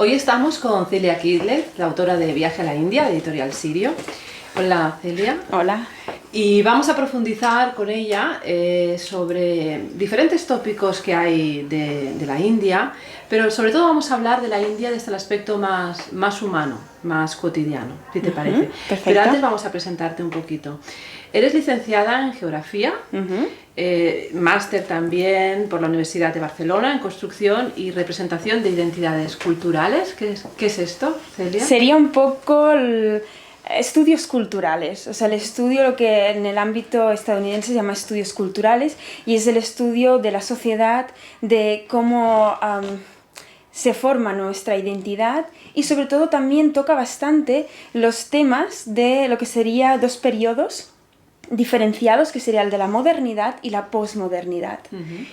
Hoy estamos con Celia Kidler, la autora de Viaje a la India, de Editorial Sirio. Hola, Celia. Hola. Y vamos a profundizar con ella sobre diferentes tópicos que hay de la India, pero sobre todo vamos a hablar de la India desde el aspecto más humano, más cotidiano, si te parece. Perfecto. Pero antes vamos a presentarte un poquito. Eres licenciada en Geografía, máster también por la Universidad de Barcelona en Construcción y Representación de Identidades Culturales. ¿Qué es esto, Celia? Sería un poco estudios culturales, o sea, el estudio, lo que en el ámbito estadounidense se llama estudios culturales, y es el estudio de la sociedad, de cómo se forma nuestra identidad, y sobre todo también toca bastante los temas de lo que sería dos periodos diferenciados, que sería el de la modernidad y la posmodernidad.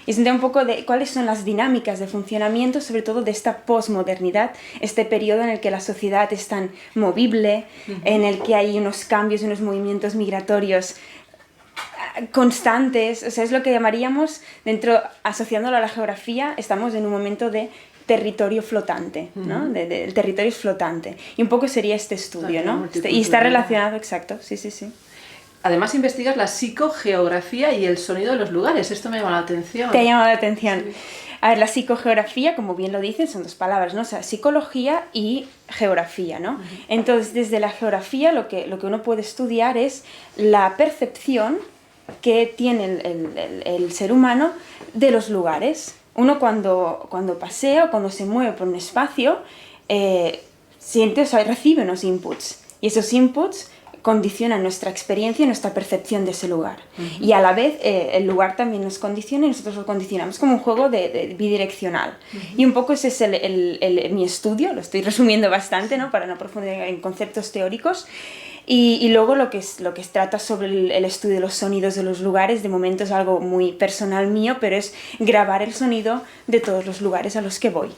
Y se entiende un poco de cuáles son las dinámicas de funcionamiento, sobre todo de esta posmodernidad, este periodo en el que la sociedad es tan movible, en el que hay unos cambios, unos movimientos migratorios constantes. O sea, es lo que llamaríamos, asociándolo a la geografía, estamos en un momento de territorio flotante, ¿no? El territorio es flotante. Y un poco sería este estudio, ¿no? Y está relacionado, exacto, sí. Además investigas la psicogeografía y el sonido de los lugares. Esto me llama la atención. Te ha llamado la atención. Sí. A ver, la psicogeografía, como bien lo dicen, son dos palabras, ¿no? O sea, psicología y geografía, ¿no? Entonces, desde la geografía lo que uno puede estudiar es la percepción que tiene el ser humano de los lugares. Uno cuando pasea o cuando se mueve por un espacio, siente, o sea, recibe unos inputs. Y esos inputs condicionan nuestra experiencia y nuestra percepción de ese lugar. Y a la vez el lugar también nos condiciona y nosotros lo condicionamos, como un juego de bidireccional. Y un poco ese es mi estudio, lo estoy resumiendo bastante, ¿no? Para no profundizar en conceptos teóricos. Y luego lo que trata sobre el estudio de los sonidos de los lugares, de momento es algo muy personal mío, pero es grabar el sonido de todos los lugares a los que voy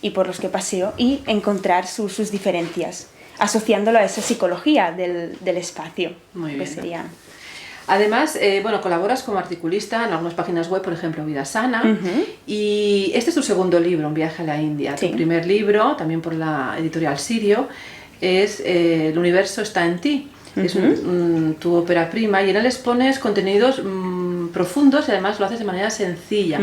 y por los que paseo y encontrar sus diferencias, asociándolo a esa psicología del espacio. Muy bien. Sería... Además, colaboras como articulista en algunas páginas web, por ejemplo, Vida Sana, y este es tu segundo libro, Un viaje a la India. Sí. Tu primer libro, también por la editorial Sirio, es El universo está en ti. Es tu ópera prima, y en él expones contenidos profundos y además lo haces de manera sencilla.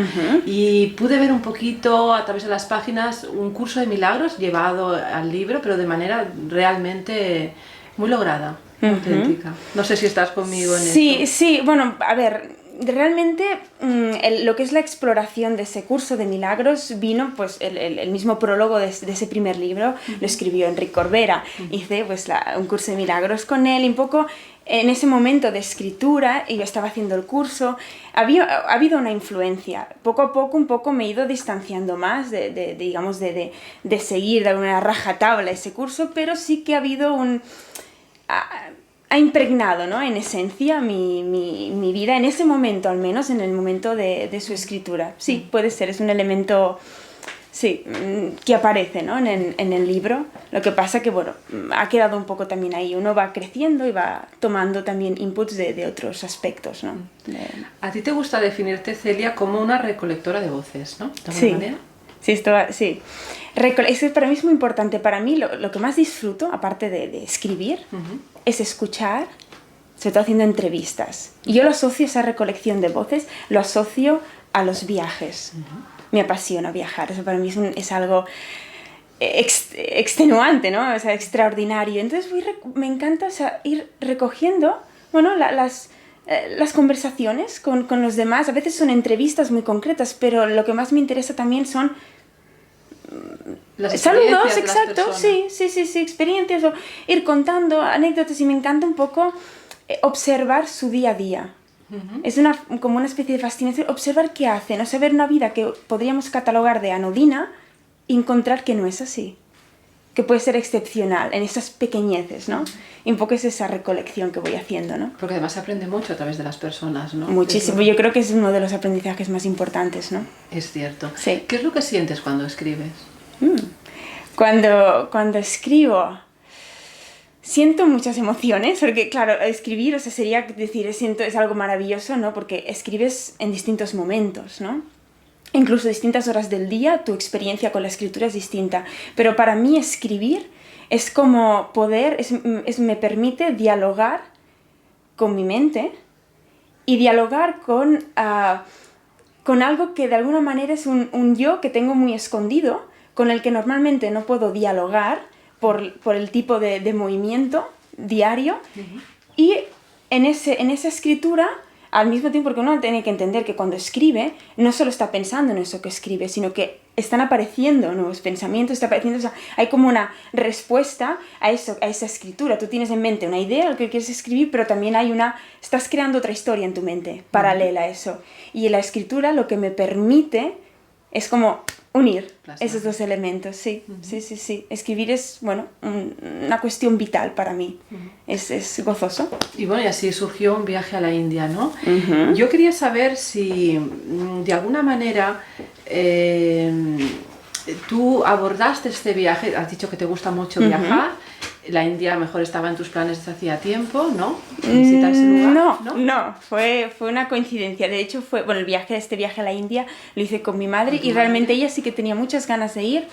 Y pude ver un poquito a través de las páginas un curso de milagros llevado al libro, pero de manera realmente muy lograda, auténtica. No sé si estás conmigo en esto. Sí, bueno, a ver, realmente lo que es la exploración de ese curso de milagros vino, pues el mismo prólogo de ese primer libro lo escribió Enric Corbera. Hice pues un curso de milagros con él, y un poco en ese momento de escritura, y yo estaba haciendo el curso, ha habido una influencia. Poco a poco un poco me he ido distanciando más de seguir de alguna rajatabla ese curso, pero sí que ha habido ha impregnado, ¿no? En esencia mi vida, en ese momento al menos, en el momento de su escritura. Sí, puede ser, es un elemento, sí, que aparece, ¿no? en el libro. Lo que pasa que, bueno, ha quedado un poco también ahí. Uno va creciendo y va tomando también inputs de otros aspectos, ¿no? A ti te gusta definirte, Celia, como una recolectora de voces, ¿no? ¿De alguna manera? Sí. Eso para mí es muy importante. Para mí lo que más disfruto, aparte de escribir, es escuchar, sobre todo haciendo entrevistas. Y yo lo asocio, esa recolección de voces, lo asocio a los viajes. Me apasiona viajar, eso para mí es algo extenuante, ¿no? O sea, extraordinario. Entonces me encanta, o sea, ir recogiendo, bueno, las conversaciones con los demás. A veces son entrevistas muy concretas, pero lo que más me interesa también son saludos, exacto, sí, experiencias, o ir contando anécdotas, y me encanta un poco observar su día a día. Es como una especie de fascinación, observar qué hacen, o sea, ver una vida que podríamos catalogar de anodina y encontrar que no es así, que puede ser excepcional en esas pequeñeces, ¿no? Y un poco es esa recolección que voy haciendo, ¿no? Porque además se aprende mucho a través de las personas, ¿no? Muchísimo, yo creo que es uno de los aprendizajes más importantes, ¿no? Es cierto. Sí. ¿Qué es lo que sientes cuando escribes? Cuando escribo, siento muchas emociones, porque claro, escribir, o sea, sería decir, es algo maravilloso, ¿no? Porque escribes en distintos momentos, ¿no? incluso distintas horas del día, tu experiencia con la escritura es distinta. Pero para mí escribir es como poder, me permite dialogar con mi mente y dialogar con algo que de alguna manera es un yo que tengo muy escondido, con el que normalmente no puedo dialogar por el tipo de movimiento diario. Y en esa escritura, al mismo tiempo, porque uno tiene que entender que cuando escribe, no solo está pensando en eso que escribe, sino que están apareciendo nuevos pensamientos, o sea, hay como una respuesta a esa escritura. Tú tienes en mente una idea, lo que quieres escribir, pero también estás creando otra historia en tu mente, paralela a eso. Y la escritura lo que me permite es como unir esos dos elementos, sí. Escribir es, bueno, una cuestión vital para mí. Es gozoso. Y bueno, y así surgió un viaje a la India, ¿no? Yo quería saber si de alguna manera tú abordaste este viaje, has dicho que te gusta mucho viajar, la India mejor estaba en tus planes desde hacía tiempo, ¿no? Visitar ese lugar. No, fue una coincidencia. De hecho, este viaje a la India lo hice con mi madre y realmente ella sí que tenía muchas ganas de ir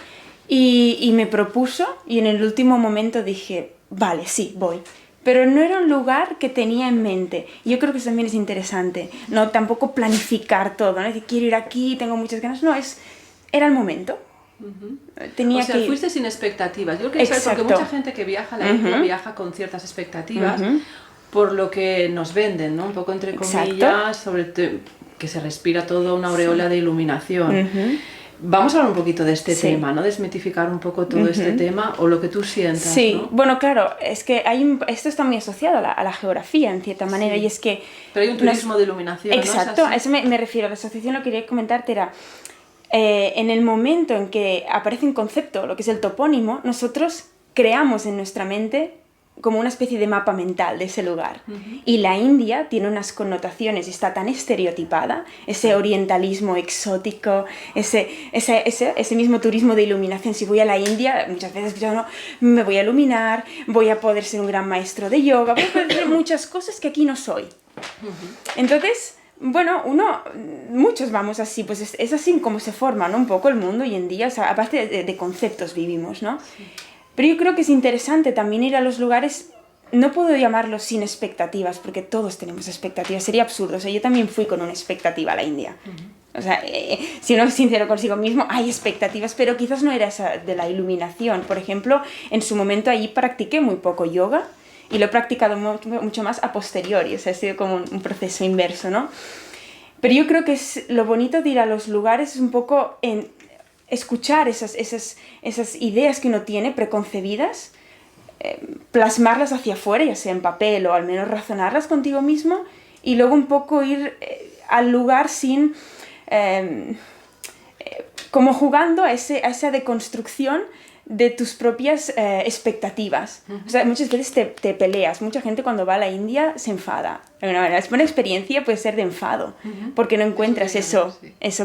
y me propuso y en el último momento dije, vale, sí, voy. Pero no era un lugar que tenía en mente. Yo creo que eso también es interesante. No tampoco planificar todo, ¿no? Decir, quiero ir aquí, tengo muchas ganas. No, era el momento. O sea, fuiste sin expectativas. Yo creo que es porque mucha gente que viaja a la India viaja con ciertas expectativas por lo que nos venden, ¿no? Un poco entre comillas, que se respira toda una aureola de iluminación. Vamos a hablar un poquito de este tema, ¿no? Desmitificar un poco todo este tema o lo que tú sientas, Sí, ¿no? bueno, claro, es que esto está muy asociado a la geografía, en cierta manera, y es que... Pero hay un turismo de iluminación, exacto, ¿no? a eso me refiero. La asociación, lo que quería comentarte era... en el momento en que aparece un concepto, lo que es el topónimo, nosotros creamos en nuestra mente como una especie de mapa mental de ese lugar. Y la India tiene unas connotaciones y está tan estereotipada, ese orientalismo exótico, ese mismo turismo de iluminación. Si voy a la India, muchas veces no, me voy a iluminar, voy a poder ser un gran maestro de yoga, voy a poder hacer muchas cosas que aquí no soy. Entonces... bueno, muchos vamos así, pues es así como se forma, ¿no? Un poco el mundo hoy en día, o sea, aparte de conceptos vivimos, ¿no? Sí. Pero yo creo que es interesante también ir a los lugares, no puedo llamarlos sin expectativas, porque todos tenemos expectativas, sería absurdo, o sea, yo también fui con una expectativa a la India. O sea, si uno es sincero consigo mismo, hay expectativas, pero quizás no era esa de la iluminación. Por ejemplo, en su momento allí practiqué muy poco yoga, y lo he practicado mucho más a posteriori, o sea, ha sido como un proceso inverso, ¿no? Pero yo creo que lo bonito de ir a los lugares es un poco en escuchar esas ideas que uno tiene preconcebidas, plasmarlas hacia afuera, ya sea en papel o al menos razonarlas contigo mismo, y luego un poco ir al lugar sin... como jugando a esa deconstrucción de tus propias expectativas. O sea, muchas veces te peleas. Mucha gente cuando va a la India se enfada. De alguna manera. Es buena experiencia, puede ser de enfado, porque no encuentras eso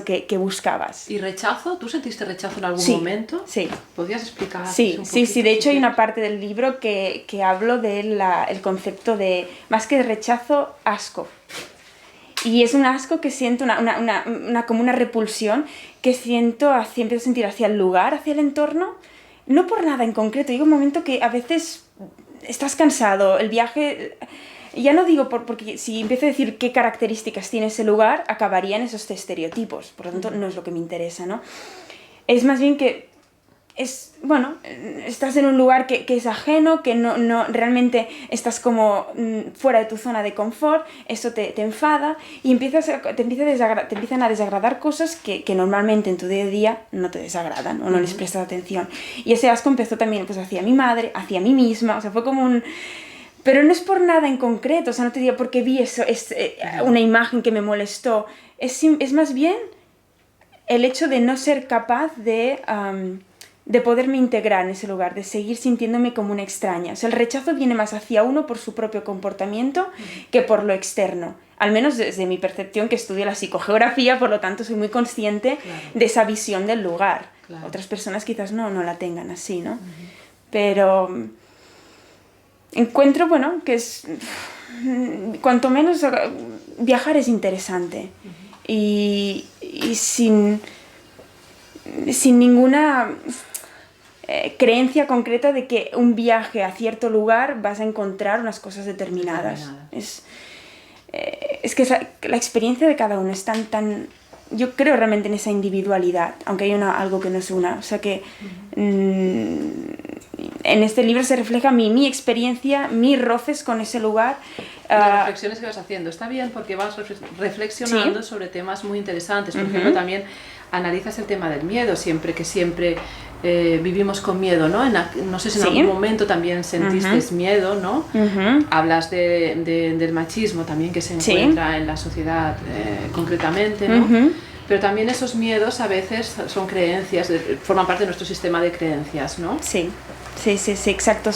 que buscabas. ¿Y rechazo? ¿Tú sentiste rechazo en algún momento? Sí. ¿Podrías explicar? Sí. De hecho hay una parte del libro que hablo del concepto de, más que de rechazo, asco. Y es un asco que siento, como una repulsión que empiezo a sentir hacia el lugar, hacia el entorno. No por nada en concreto, llega un momento que a veces estás cansado, el viaje, ya no digo porque si empiezo a decir qué características tiene ese lugar, acabarían esos estereotipos, por lo tanto no es lo que me interesa, ¿no? Es más bien que estás en un lugar que es ajeno, que no realmente estás como fuera de tu zona de confort, eso te enfada y te empiezan a desagradar cosas que normalmente en tu día a día no te desagradan o no les prestas atención. Y ese asco empezó también pues hacia mi madre, hacia mí misma, o sea, fue como pero no es por nada en concreto, o sea, no te digo porque vi eso, una imagen que me molestó, es más bien el hecho de no ser capaz de poderme integrar en ese lugar, de seguir sintiéndome como una extraña. O sea, el rechazo viene más hacia uno por su propio comportamiento que por lo externo. Al menos desde mi percepción, que estudio la psicogeografía, por lo tanto soy muy consciente de esa visión del lugar. Claro. Otras personas quizás no la tengan así, ¿no? Pero encuentro, que es... cuanto menos viajar es interesante. Y y sin ninguna creencia concreta de que un viaje a cierto lugar vas a encontrar unas cosas determinadas. Es que la experiencia de cada uno es tan... Yo creo realmente en esa individualidad, aunque hay algo que nos una. O sea que en este libro se refleja mi experiencia, mis roces con ese lugar. Las reflexiones que vas haciendo. Está bien porque vas reflexionando sobre temas muy interesantes. Por ejemplo, también analizas el tema del miedo, siempre vivimos con miedo, ¿no? No sé si en algún momento también sentiste miedo, ¿no? Hablas del machismo también que se encuentra en la sociedad concretamente, ¿no? Pero también esos miedos a veces son creencias, forman parte de nuestro sistema de creencias, ¿no? Sí, exacto.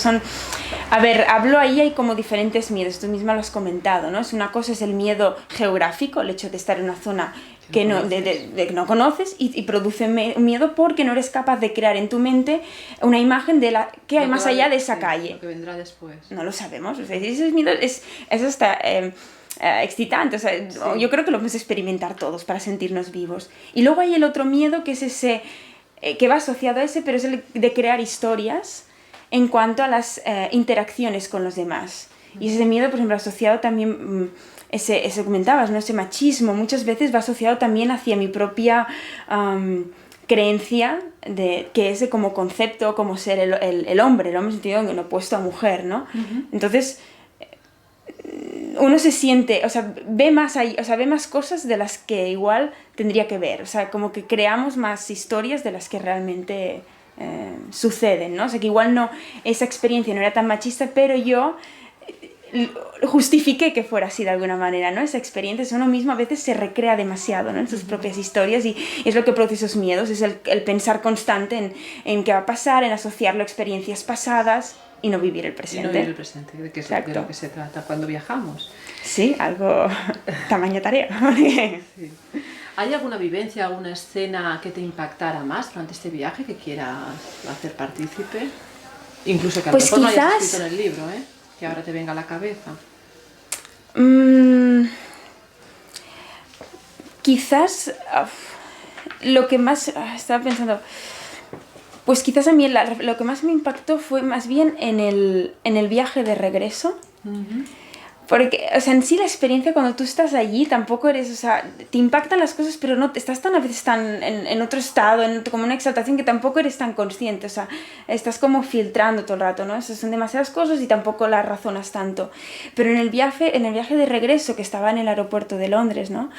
A ver, hablo ahí, hay como diferentes miedos, tú misma lo has comentado, ¿no? Una cosa es el miedo geográfico, el hecho de estar en una zona que no conoces y produce miedo porque no eres capaz de crear en tu mente una imagen de qué hay más allá de esa calle. Lo que vendrá después. No lo sabemos, o sea, ese miedo es hasta excitante, o sea, yo creo que lo vamos a experimentar todos para sentirnos vivos. Y luego hay el otro miedo que es ese, que va asociado a ese, pero es el de crear historias en cuanto a las interacciones con los demás. Y ese miedo, por ejemplo, asociado también... Ese comentabas, ¿no? Ese machismo muchas veces va asociado también hacia mi propia creencia de que es como concepto, como ser el hombre en sentido en opuesto a mujer, ¿no? Entonces uno se siente, o sea, ve más cosas de las que igual tendría que ver, o sea, como que creamos más historias de las que realmente suceden, ¿no? O sea, que igual esa experiencia no era tan machista, pero yo justifiqué que fuera así de alguna manera, ¿no? Esa experiencia, uno mismo a veces se recrea demasiado, ¿no? En sus propias historias y es lo que produce esos miedos, es el pensar constante en qué va a pasar, en asociarlo a experiencias pasadas y no vivir el presente. Y no vivir el presente, de lo que se trata cuando viajamos. Sí, algo tamaño tarea. Sí. ¿Hay alguna vivencia, alguna escena que te impactara más durante este viaje que quieras hacer partícipe? Incluso que a lo mejor no hayas escrito en el libro, que ahora te venga a la cabeza. Quizás lo que más estaba pensando, pues quizás a mí lo que más me impactó fue más bien en el viaje de regreso. Porque, o sea, en sí la experiencia cuando tú estás allí tampoco eres, o sea, te impactan las cosas, pero no estás a veces tan en otro estado, como una exaltación que tampoco eres tan consciente, o sea, estás como filtrando todo el rato, ¿no? Esas son demasiadas cosas y tampoco las razonas tanto. Pero en el viaje de regreso, que estaba en el aeropuerto de Londres, ¿no?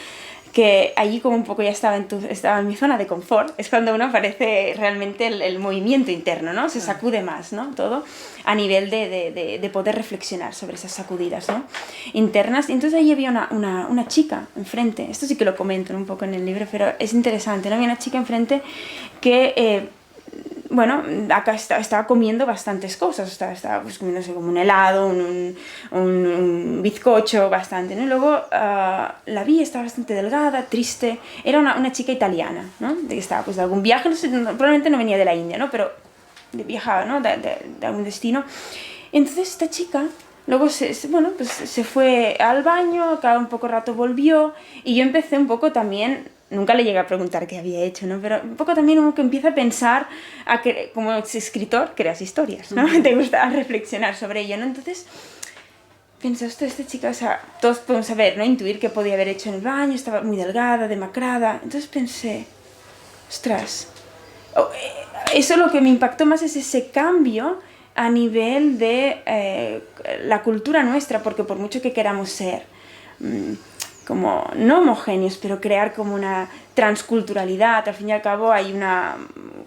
Que allí como un poco ya estaba en mi zona de confort, es cuando uno aparece realmente el movimiento interno, ¿no? Se sacude más, ¿no? Todo a nivel de poder reflexionar sobre esas sacudidas, ¿no? Internas. Y entonces ahí había una chica enfrente, esto sí que lo comento un poco en el libro, pero es interesante, ¿no? Había una chica enfrente que... bueno, acá estaba comiendo bastantes cosas, estaba pues, comiéndose como un helado, un bizcocho, bastante, ¿no? Y luego la vi, estaba bastante delgada, triste, era una chica italiana, ¿no? Que estaba pues de algún viaje, no sé, probablemente no venía de la India, ¿no? Pero viajaba, ¿no? De algún destino. Entonces esta chica luego se fue al baño, cada un poco rato volvió y yo empecé un poco también... Nunca le llegué a preguntar qué había hecho, ¿no? Pero un poco también uno que empieza a pensar, como escritor, creas historias, ¿no? Te gusta reflexionar sobre ello, ¿no? Entonces, pienso, esta chica, o sea, todos podemos saber, ¿no? Intuir qué podía haber hecho en el baño, estaba muy delgada, demacrada. Entonces pensé, ostras, eso lo que me impactó más es ese cambio a nivel de la cultura nuestra, porque por mucho que queramos ser... como no homogéneos, pero crear como una transculturalidad. Al fin y al cabo hay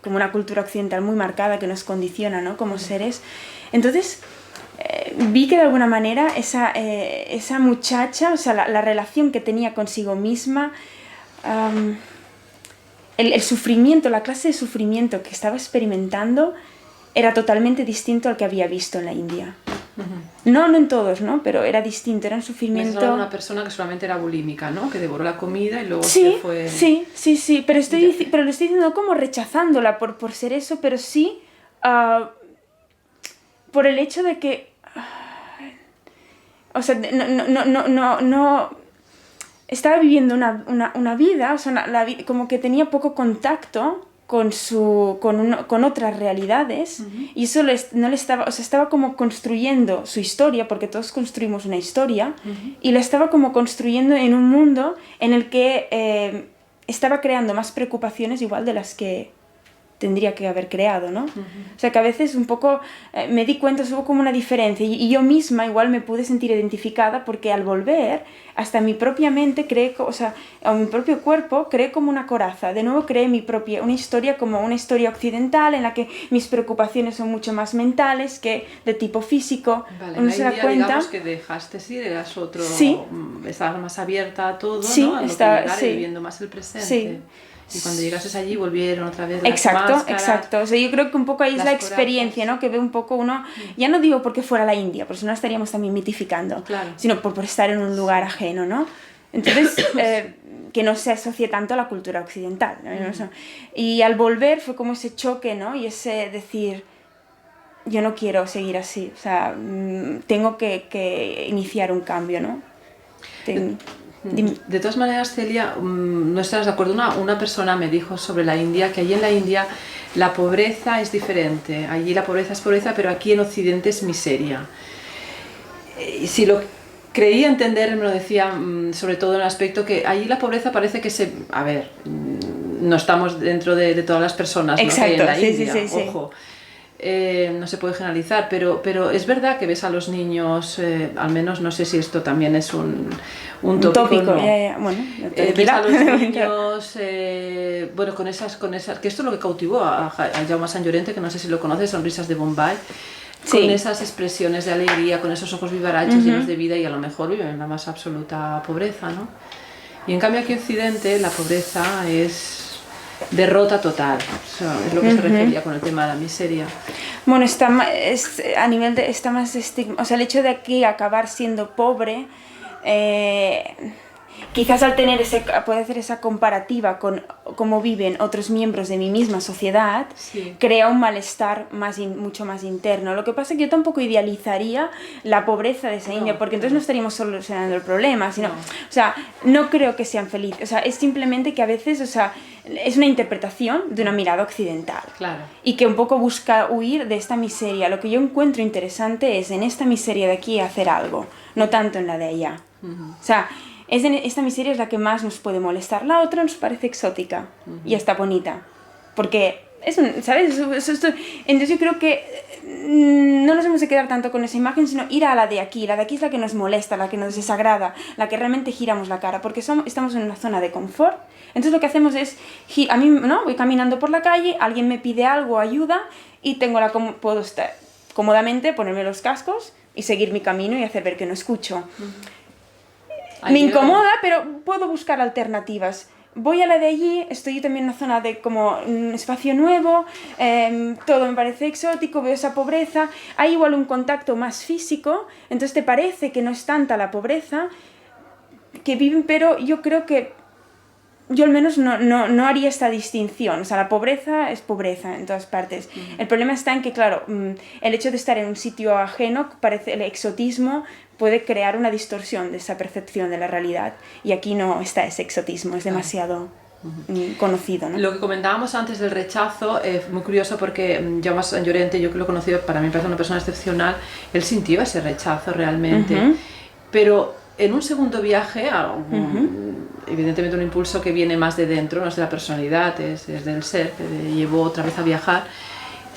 como una cultura occidental muy marcada que nos condiciona, ¿no? Como seres. Entonces vi que de alguna manera esa muchacha, o sea, la relación que tenía consigo misma, el sufrimiento, la clase de sufrimiento que estaba experimentando era totalmente distinto al que había visto en la India. No en todos, ¿no? Pero era distinto, era un sufrimiento... Es una persona que solamente era bulímica, ¿no? Que devoró la comida y luego se fue... Sí, pero lo estoy diciendo como rechazándola por ser eso, pero sí por el hecho de que... o sea, no estaba viviendo una vida, o sea, como que tenía poco contacto con otras realidades, y eso no le estaba, o sea, estaba como construyendo su historia, porque todos construimos una historia, y la estaba como construyendo en un mundo en el que estaba creando más preocupaciones igual de las que tendría que haber creado, ¿no? O sea, que a veces un poco me di cuenta, hubo como una diferencia, y yo misma igual me pude sentir identificada, porque al volver, hasta mi propia mente creé, o sea, a mi propio cuerpo creé como una coraza, de nuevo creé una historia como una historia occidental, en la que mis preocupaciones son mucho más mentales que de tipo físico. Vale, Uno se da cuenta, digamos que dejaste ir, eras otro, sí, estabas más abierta a todo, sí, ¿no? A lo que llegar, y viviendo más el presente. Sí. Y cuando llegases allí volvieron otra vez las Exacto, máscaras, exacto. O sea, yo creo que un poco ahí es la experiencia, corazas, ¿no? Que ve un poco uno, ya no digo porque fuera a la India, porque si no estaríamos también mitificando, claro, sino por estar en un lugar ajeno, ¿no? Entonces, que no se asocie tanto a la cultura occidental, ¿no? O sea, y al volver fue como ese choque, ¿no? Y ese decir, yo no quiero seguir así, o sea, tengo que iniciar un cambio, ¿no? De todas maneras, Celia, no estarás de acuerdo. Una persona me dijo sobre la India que allí en la India la pobreza es diferente. Allí la pobreza es pobreza, pero aquí en Occidente es miseria. Y si lo creía entender, me lo decía sobre todo en el aspecto que allí la pobreza parece que se... A ver, no estamos dentro de todas las personas, ¿no? Exacto, Que hay en la sí, India, sí, sí, ojo. No se puede generalizar, pero es verdad que ves a los niños, al menos no sé si esto también es un tópico, ¿no? Bueno, ves a los niños, bueno, con esas, que esto es lo que cautivó a Jaume Sant Llorente, que no sé si lo conoces, Sonrisas de Bombay, con esas expresiones de alegría, con esos ojos vivarachos llenos de vida, y a lo mejor viven en la más absoluta pobreza, ¿no? Y en cambio aquí en Occidente la pobreza es derrota total, o sea, es lo que se refería con el tema de la miseria. Bueno, a nivel de, está más o sea, el hecho de aquí acabar siendo pobre, quizás al tener poder hacer esa comparativa con cómo viven otros miembros de mi misma sociedad, crea un malestar mucho más interno. Lo que pasa es que yo tampoco idealizaría la pobreza de esa India, porque entonces no estaríamos solucionando el problema, sino, o sea, no creo que sean felices, o sea, es simplemente que a veces, o sea, es una interpretación de una mirada occidental, claro, y que un poco busca huir de esta miseria. Lo que yo encuentro interesante es en esta miseria de aquí hacer algo, no tanto en la de allá. O sea, esta miseria es la que más nos puede molestar. La otra nos parece exótica y está bonita. Porque, ¿sabes? Entonces yo creo que no nos hemos de quedar tanto con esa imagen, sino ir a la de aquí. La de aquí es la que nos molesta, la que nos desagrada, la que realmente giramos la cara. Porque estamos en una zona de confort. Entonces lo que hacemos es, a mí, ¿no? Voy caminando por la calle, alguien me pide algo, ayuda, y puedo estar cómodamente, ponerme los cascos y seguir mi camino y hacer ver que no escucho. Me incomoda, pero puedo buscar alternativas. Voy a la de allí, estoy también en una zona de como un espacio nuevo, todo me parece exótico, veo esa pobreza, hay igual un contacto más físico, entonces te parece que no es tanta la pobreza que viven, pero yo creo que yo al menos no haría esta distinción. O sea, la pobreza es pobreza en todas partes. El problema está en que, claro, el hecho de estar en un sitio ajeno, el exotismo puede crear una distorsión de esa percepción de la realidad. Y aquí no está ese exotismo, es demasiado conocido, ¿no? Lo que comentábamos antes del rechazo es muy curioso, porque Jaume Sant Llorente, yo que lo he conocido, para mí me parece una persona excepcional, él sintió ese rechazo realmente. Pero en un segundo viaje, evidentemente un impulso que viene más de dentro, no es de la personalidad, es del ser, que le llevó otra vez a viajar,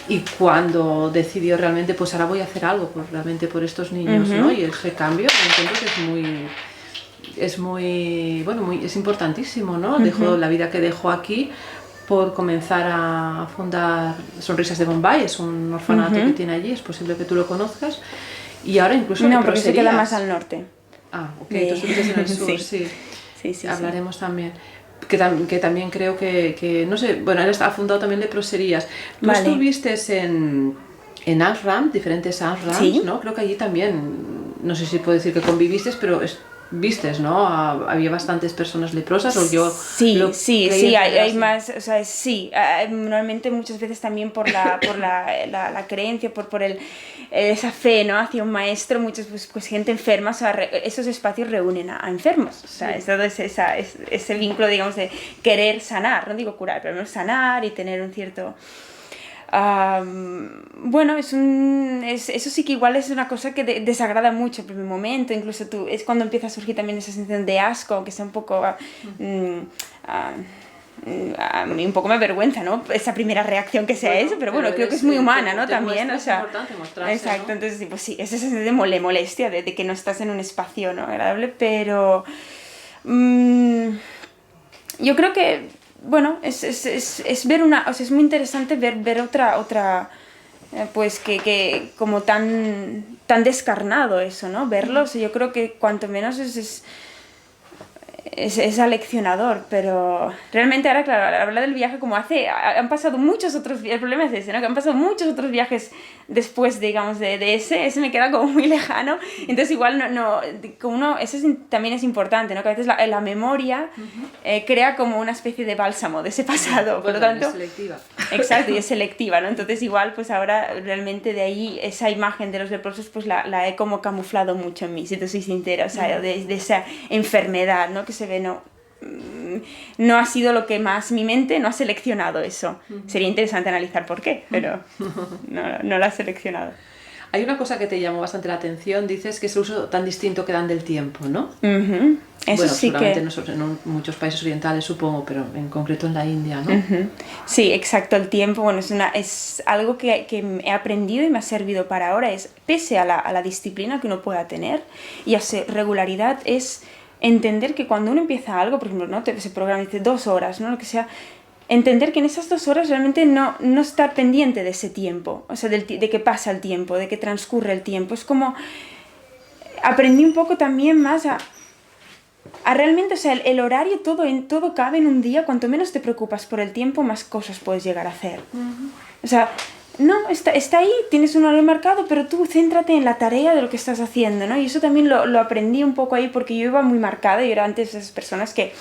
y cuando decidió realmente, pues ahora voy a hacer algo realmente por estos niños, ¿no? Y ese cambio, entiendo que es muy, bueno, es importantísimo, ¿no? Dejó la vida que dejó aquí por comenzar a fundar Sonrisas de Bombay, es un orfanato que tiene allí, es posible que tú lo conozcas, y ahora incluso... No, porque se queda más al norte. Ah, ok, entonces vives en el sur, sí. Hablaremos también. Que también creo que, no sé, bueno, él ha fundado también leproserías. Tú estuviste en ashram, diferentes ashrams, ¿no? Creo que allí también, no sé si puedo decir que conviviste, pero vistes, ¿no? Había bastantes personas leprosas, o yo... Sí, hay más, o sea, sí, normalmente muchas veces también por la creencia, por esa fe, ¿no? Hacia un maestro, muchas pues gente enferma, o sea, esos espacios reúnen a enfermos, o sea, es todo ese vínculo, digamos, de querer sanar, no digo curar, pero sanar y tener un cierto... bueno, eso sí que igual es una cosa que desagrada mucho en primer momento, incluso es cuando empieza a surgir también esa sensación de asco, que sea un poco... a mí un poco me avergüenza, ¿no? Esa primera reacción que sea eso, pero bueno, creo que es muy humana, ¿no? También, o sea... Es importante mostrarse, exacto, ¿no? entonces, pues sí, esa sensación de molestia, de que no estás en un espacio, ¿no? Agradable, pero... yo creo que, bueno, es ver o sea, es muy interesante ver otra pues que como tan descarnado eso, ¿no? Verlo, o sea, yo creo que cuanto menos es aleccionador, pero realmente ahora, claro, al hablar del viaje como han pasado muchos otros viajes, el problema es ese, ¿no? Que han pasado muchos otros viajes después, digamos, de ese me queda como muy lejano, entonces igual eso también es importante, ¿no? Que a veces la memoria crea como una especie de bálsamo de ese pasado, por lo tanto... Es selectiva. Exacto, y es selectiva, ¿no? Entonces igual, pues ahora realmente de ahí esa imagen de los leprosos, pues la he como camuflado mucho en mí, si te soy sincera, o sea, de esa enfermedad, ¿no? Que se ve, no ha sido lo que más mi mente no ha seleccionado eso. Sería interesante analizar por qué, pero no lo ha seleccionado. Hay una cosa que te llamó bastante la atención, dices que es el uso tan distinto que dan del tiempo, ¿no? Eso bueno, sí seguramente que... en muchos países orientales, supongo, pero en concreto en la India, ¿no? Sí, exacto, el tiempo, bueno, es algo que he aprendido y me ha servido para ahora, pese a la disciplina que uno pueda tener y a su regularidad, es entender que cuando uno empieza algo, por ejemplo, ¿no? Se programa, dice 2 horas, ¿no? Lo que sea, entender que en esas 2 horas realmente no estar pendiente de ese tiempo, o sea, de que pasa el tiempo, de que transcurre el tiempo. Es como, aprendí un poco también más a realmente, o sea, el horario, todo cabe en un día, cuanto menos te preocupas por el tiempo, más cosas puedes llegar a hacer. O sea, no, está ahí, tienes un horario marcado, pero tú céntrate en la tarea de lo que estás haciendo, ¿no? Y eso también lo aprendí un poco ahí porque yo iba muy marcada, yo era antes de esas personas que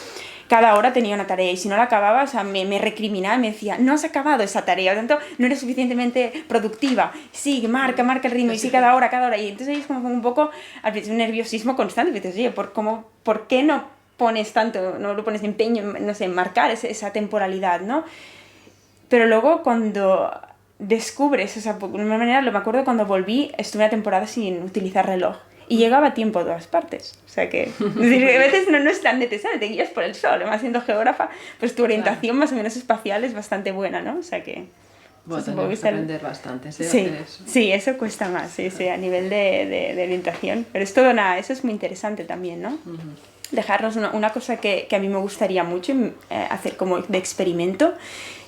cada hora tenía una tarea y si no la acababa, o sea, me recriminaba y me decía, no has acabado esa tarea, por lo tanto, no eres suficientemente productiva. Sí, marca el ritmo y sí, cada hora. Y entonces ahí es como un poco, al principio, un nerviosismo constante. Y dices, oye, ¿por qué no pones tanto, no lo pones empeño, no sé, en marcar esa temporalidad, ¿no? Pero luego cuando descubres, o sea, de una manera, me acuerdo cuando volví, estuve una temporada sin utilizar reloj. Y llegaba a tiempo a todas partes. O sea que a veces no es tan necesario, te guías por el sol. Además, siendo geógrafa, pues tu orientación más o menos espacial es bastante buena, ¿no? O sea que... Bueno, tenemos que aprender bastante, ¿sí? Sí, sí, eso cuesta más, sí, a nivel de orientación. Pero es todo eso es muy interesante también, ¿no? Dejarnos una cosa que a mí me gustaría mucho hacer como de experimento,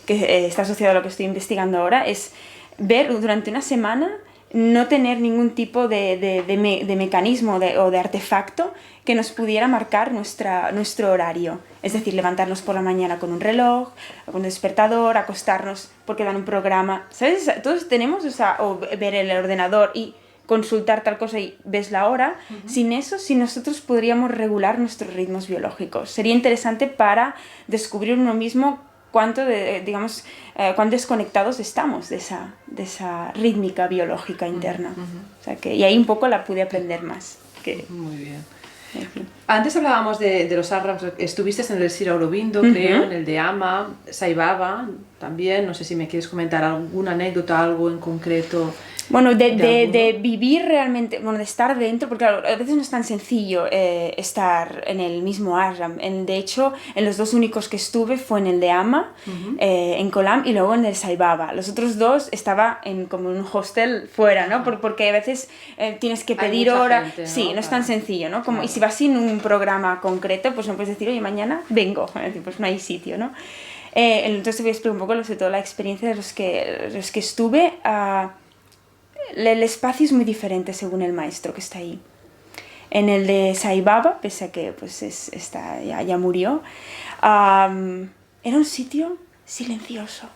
que está asociado a lo que estoy investigando ahora, es ver durante una semana, no tener ningún tipo de mecanismo o de artefacto que nos pudiera marcar nuestro horario. Es decir, levantarnos por la mañana con un reloj, con un despertador, acostarnos porque dan un programa. ¿Sabes? Todos tenemos, o ver el ordenador y consultar tal cosa y ves la hora. Sin eso, si nosotros podríamos regular nuestros ritmos biológicos. Sería interesante para descubrir uno mismo cuán desconectados estamos de esa rítmica biológica interna. O sea y ahí un poco la pude aprender más. Muy bien. Antes hablábamos de los ashrams, estuviste en el Sri Aurobindo, creo, en el de Ama, Sai Baba también, no sé si me quieres comentar alguna anécdota, algo en concreto. Bueno, de vivir realmente, bueno, de estar dentro, porque claro, a veces no es tan sencillo estar en el mismo ashram. De hecho, en los 2 únicos que estuve fue en el de Ama, en Kolam, y luego en el Sai Baba. Los otros 2 estaba como en un hostel fuera, ¿no? Porque a veces tienes que pedir hora. Gente, ¿no? Sí, no es tan sencillo, ¿no? Y si vas sin un programa concreto, pues no puedes decir, oye, mañana vengo. Pues no hay sitio, ¿no? Entonces te voy a explicar un poco sobre todo la experiencia de los que estuve. El espacio es muy diferente según el maestro que está ahí. En el de Sai Baba, pese a que pues ya murió, era un sitio silencioso.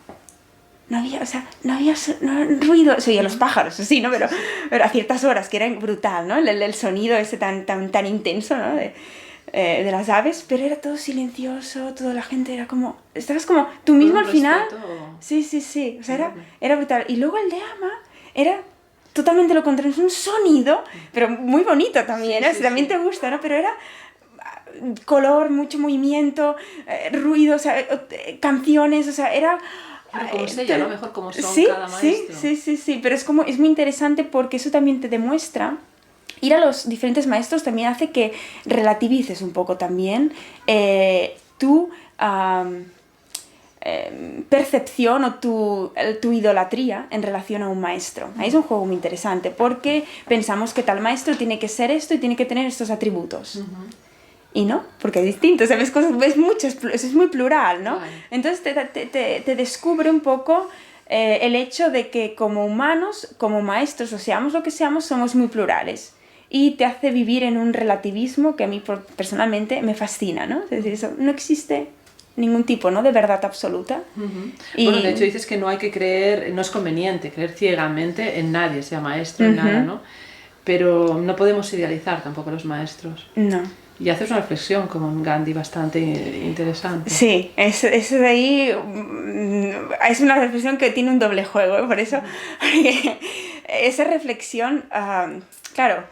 no había, o sea, no había ruido, se oían los pájaros, sí, ¿no? Pero a ciertas horas, que era brutal, ¿no? El sonido ese tan intenso, ¿no? De las aves, pero era todo silencioso, toda la gente era como... Estabas como tú mismo al final... Sí, o sea, era brutal. Y luego el de Ama era totalmente lo contrario, es un sonido, pero muy bonito también, ¿no? También te gusta, ¿no? Pero era color, mucho movimiento, ruido, o sea, canciones, o sea, era... Pero como sella, ¿no? Mejor como son cada maestro. Sí, pero es muy interesante porque eso también te demuestra... Ir a los diferentes maestros también hace que relativices un poco también tu percepción o tu idolatría en relación a un maestro. Ahí es un juego muy interesante porque pensamos que tal maestro tiene que ser esto y tiene que tener estos atributos. Y no, porque es distinto, ¿sabes? Ves muchas, es muy plural, ¿no? Vale. Entonces te descubre un poco... el hecho de que como humanos, como maestros, o seamos lo que seamos, somos muy plurales. Y te hace vivir en un relativismo que a mí personalmente me fascina, ¿no? Es decir, eso, no existe ningún tipo, ¿no?, de verdad absoluta. Y... Bueno, de hecho dices que no hay que creer, no es conveniente creer ciegamente en nadie, sea maestro, en nada, ¿no? Pero no podemos idealizar tampoco a los maestros. No. Y haces una reflexión como un Gandhi bastante interesante. Sí, eso de ahí es una reflexión que tiene un doble juego, ¿eh? Por eso esa reflexión, claro,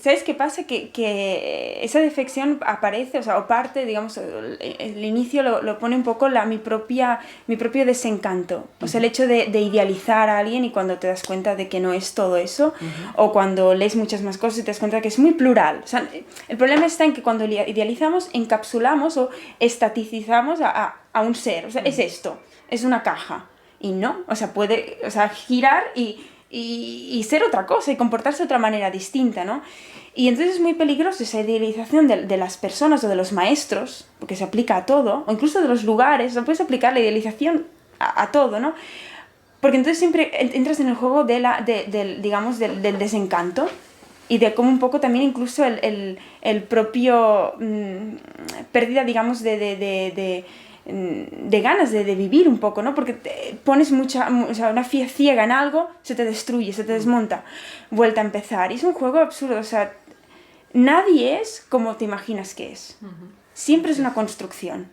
¿sabes qué pasa? Que esa reflexión aparece, o sea, o parte, digamos, el inicio lo pone un poco mi propio desencanto. O sea, el hecho de idealizar a alguien y cuando te das cuenta de que no es todo eso, o cuando lees muchas más cosas y te das cuenta que es muy plural. O sea, el problema está en que cuando idealizamos, encapsulamos o estaticizamos a un ser. O sea, es esto, es una caja. Y no, o sea, puede, o sea, girar y ser otra cosa y comportarse de otra manera distinta, ¿no? Y entonces es muy peligroso esa idealización de las personas o de los maestros, porque se aplica a todo, o incluso de los lugares, o puedes aplicar la idealización a todo, ¿no? Porque entonces siempre entras en el juego digamos, del desencanto y de cómo un poco también incluso el propio pérdida, digamos, de ganas de vivir un poco, ¿no? Porque te pones o sea, una fe ciega en algo, se te destruye, se te desmonta, vuelta a empezar. Y es un juego absurdo, o sea, nadie es como te imaginas que es. Siempre es una construcción.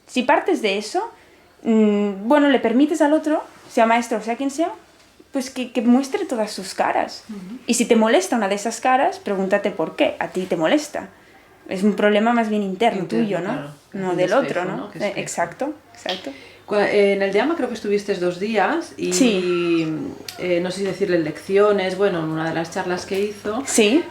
Si partes de eso, bueno, le permites al otro, sea maestro o sea quien sea, pues que muestre todas sus caras. Y si te molesta una de esas caras, pregúntate por qué a ti te molesta. Es un problema más bien interno tuyo, ¿no? Claro. No del otro, ¿no? Exacto. En el de Ama creo que estuviste 2 días y sí. No sé si decirle lecciones, bueno, en una de las charlas que hizo. Sí,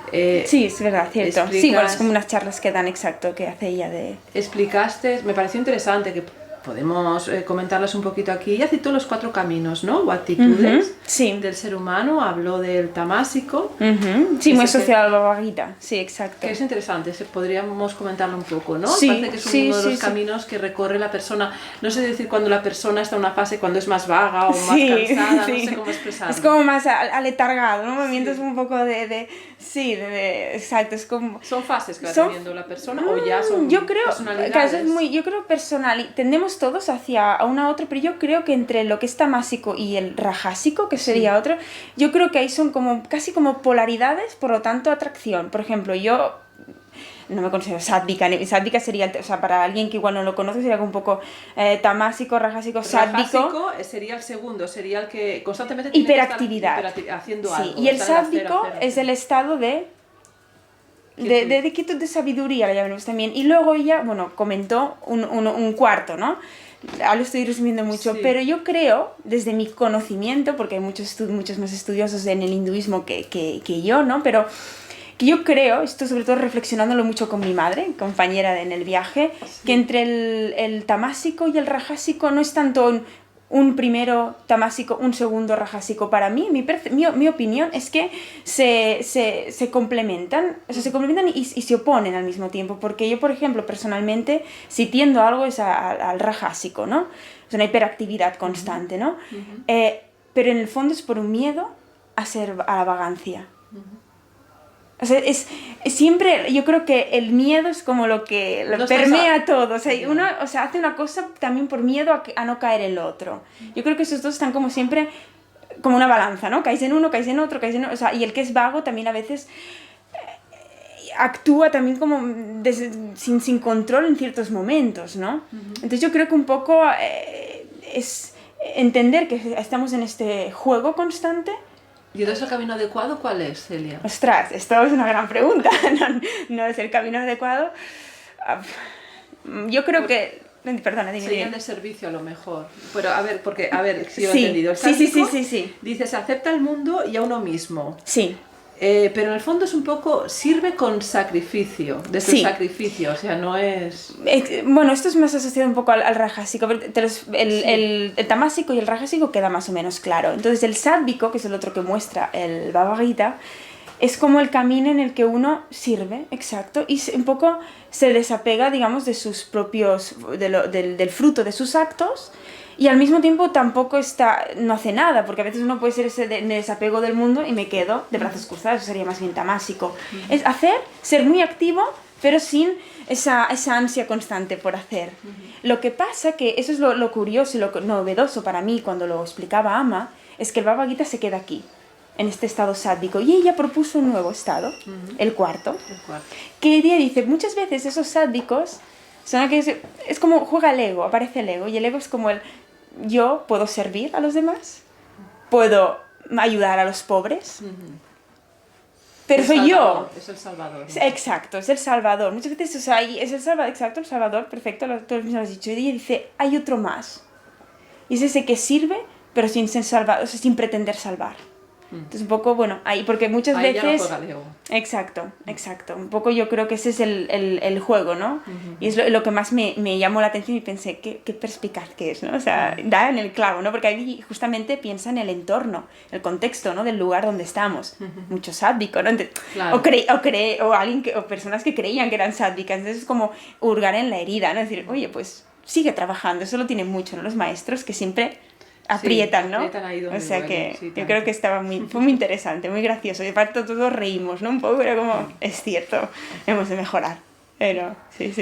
sí, es verdad, cierto. Sí, bueno, es como unas charlas que dan exacto, que hace ella de... Explicaste, me pareció interesante que podemos comentarlas un poquito aquí. Ella citó los 4 caminos, ¿no? O actitudes sí. del ser humano, habló del tamásico. Sí, muy asociado a la Bhagavad Gita, sí, exacto. Que es interesante, podríamos comentarlo un poco, ¿no? Sí, parece que es uno de los caminos que recorre la persona. No sé decir cuando la persona está en una fase cuando es más vaga o más cansada, no sé cómo expresarlo. Es como más aletargado, ¿no? Movimientos un poco exacto, es como... ¿Son fases que va teniendo la persona o ya son personalidades? Yo creo personal, tendemos todos hacia una u otra, pero yo creo que entre lo que es tamásico y el rajásico, que sería otro, yo creo que ahí son como casi como polaridades, por lo tanto atracción. Por ejemplo, yo no me considero sádvica, sádvica sería, o sea, para alguien que igual no lo conoce sería como un poco tamásico, rajásico, sádvico. Rajásico sería el segundo, sería el que constantemente tiene hiperactividad. Que estar haciendo algo. Y el sádvico es el estado de quietud, de sabiduría, la llamamos también. Y luego ella, bueno, comentó un cuarto, ¿no? Ahora lo estoy resumiendo mucho, pero yo creo, desde mi conocimiento, porque hay muchos más estudiosos en el hinduismo que yo, ¿no? Pero que yo creo, esto sobre todo reflexionándolo mucho con mi madre, compañera en el viaje, que entre el tamásico y el rajásico no es tanto un primero tamásico, un segundo rajásico. Para mí, mi opinión es que se complementan, o sea, se complementan y se oponen al mismo tiempo, porque yo, por ejemplo, personalmente, si tiendo a algo es al rajásico, ¿no? Es una hiperactividad constante, ¿no? Pero en el fondo es por un miedo a la vagancia. O sea, es siempre, yo creo que el miedo es como lo que lo No permea todo. O sea, uno, o sea, hace una cosa también por miedo a no caer en lo otro. Yo creo que esos dos están como siempre, como una balanza, ¿no? Caes en uno, caes en otro, caes en otro. O sea, y el que es vago también a veces actúa también como sin control en ciertos momentos, ¿no? Entonces yo creo que un poco es entender que estamos en este juego constante. ¿Y entonces el camino adecuado cuál es, Celia? Ostras, esto es una gran pregunta. No es el camino adecuado. Yo creo que... Perdona, dime. Sería de servicio a lo mejor. Pero a ver, porque, a ver, si lo he Sí, entendido. El sí. sádvico dice, se acepta al mundo y a uno mismo. Sí. Pero en el fondo es un poco, sirve con sacrificio, desde el sacrificio, o sea, no es... Bueno, esto es más asociado un poco al rajásico, el tamásico y el rajásico queda más o menos claro. Entonces el sádvico, que es el otro que muestra el Bhagavad Gita, es como el camino en el que uno sirve, exacto, y un poco se desapega, digamos, de sus propios, del fruto de sus actos, y al mismo tiempo tampoco no hace nada, porque a veces uno puede ser ese desapego del mundo y me quedo de brazos cruzados, eso sería más bien tamásico. Es ser muy activo, pero sin esa ansia constante por hacer. Lo que pasa, que eso es lo curioso y lo novedoso para mí cuando lo explicaba Ama, es que el Bhagavad Gita se queda aquí, en este estado sádvico, y ella propuso un nuevo estado, el cuarto, que ella dice, muchas veces esos sádvicos son aquellos, es como juega el ego, aparece el ego, y el ego es como yo puedo servir a los demás, puedo ayudar a los pobres, pero soy yo. Es el salvador. ¿No? Exacto, es el salvador. Muchas veces, o sea, es el salvador, exacto, el salvador, perfecto, tú mismo lo has dicho. Y ella dice, hay otro más. Y es ese que sirve, pero sin ser salvado, o sea, sin pretender salvar. Entonces un poco, bueno, ahí, porque muchas ahí veces... Ya no juega el ego. Exacto. Un poco yo creo que ese es el juego, ¿no? Y es lo que más me llamó la atención y pensé, qué perspicaz que es, ¿no? O sea, da en el clavo, ¿no? Porque ahí justamente piensa en el entorno, el contexto, ¿no? Del lugar donde estamos. Mucho sádvico, ¿no? Entonces, claro. o personas que creían que eran sádvicas. Entonces es como hurgar en la herida, ¿no? Es decir, oye, pues sigue trabajando. Eso lo tienen mucho, ¿no? Los maestros que siempre... aprietan, ¿no? Aprietan ahí donde o sea duele, que yo creo que fue muy interesante, muy gracioso. Y aparte todos reímos, ¿no? Un poco era como, es cierto, hemos de mejorar. Pero sí.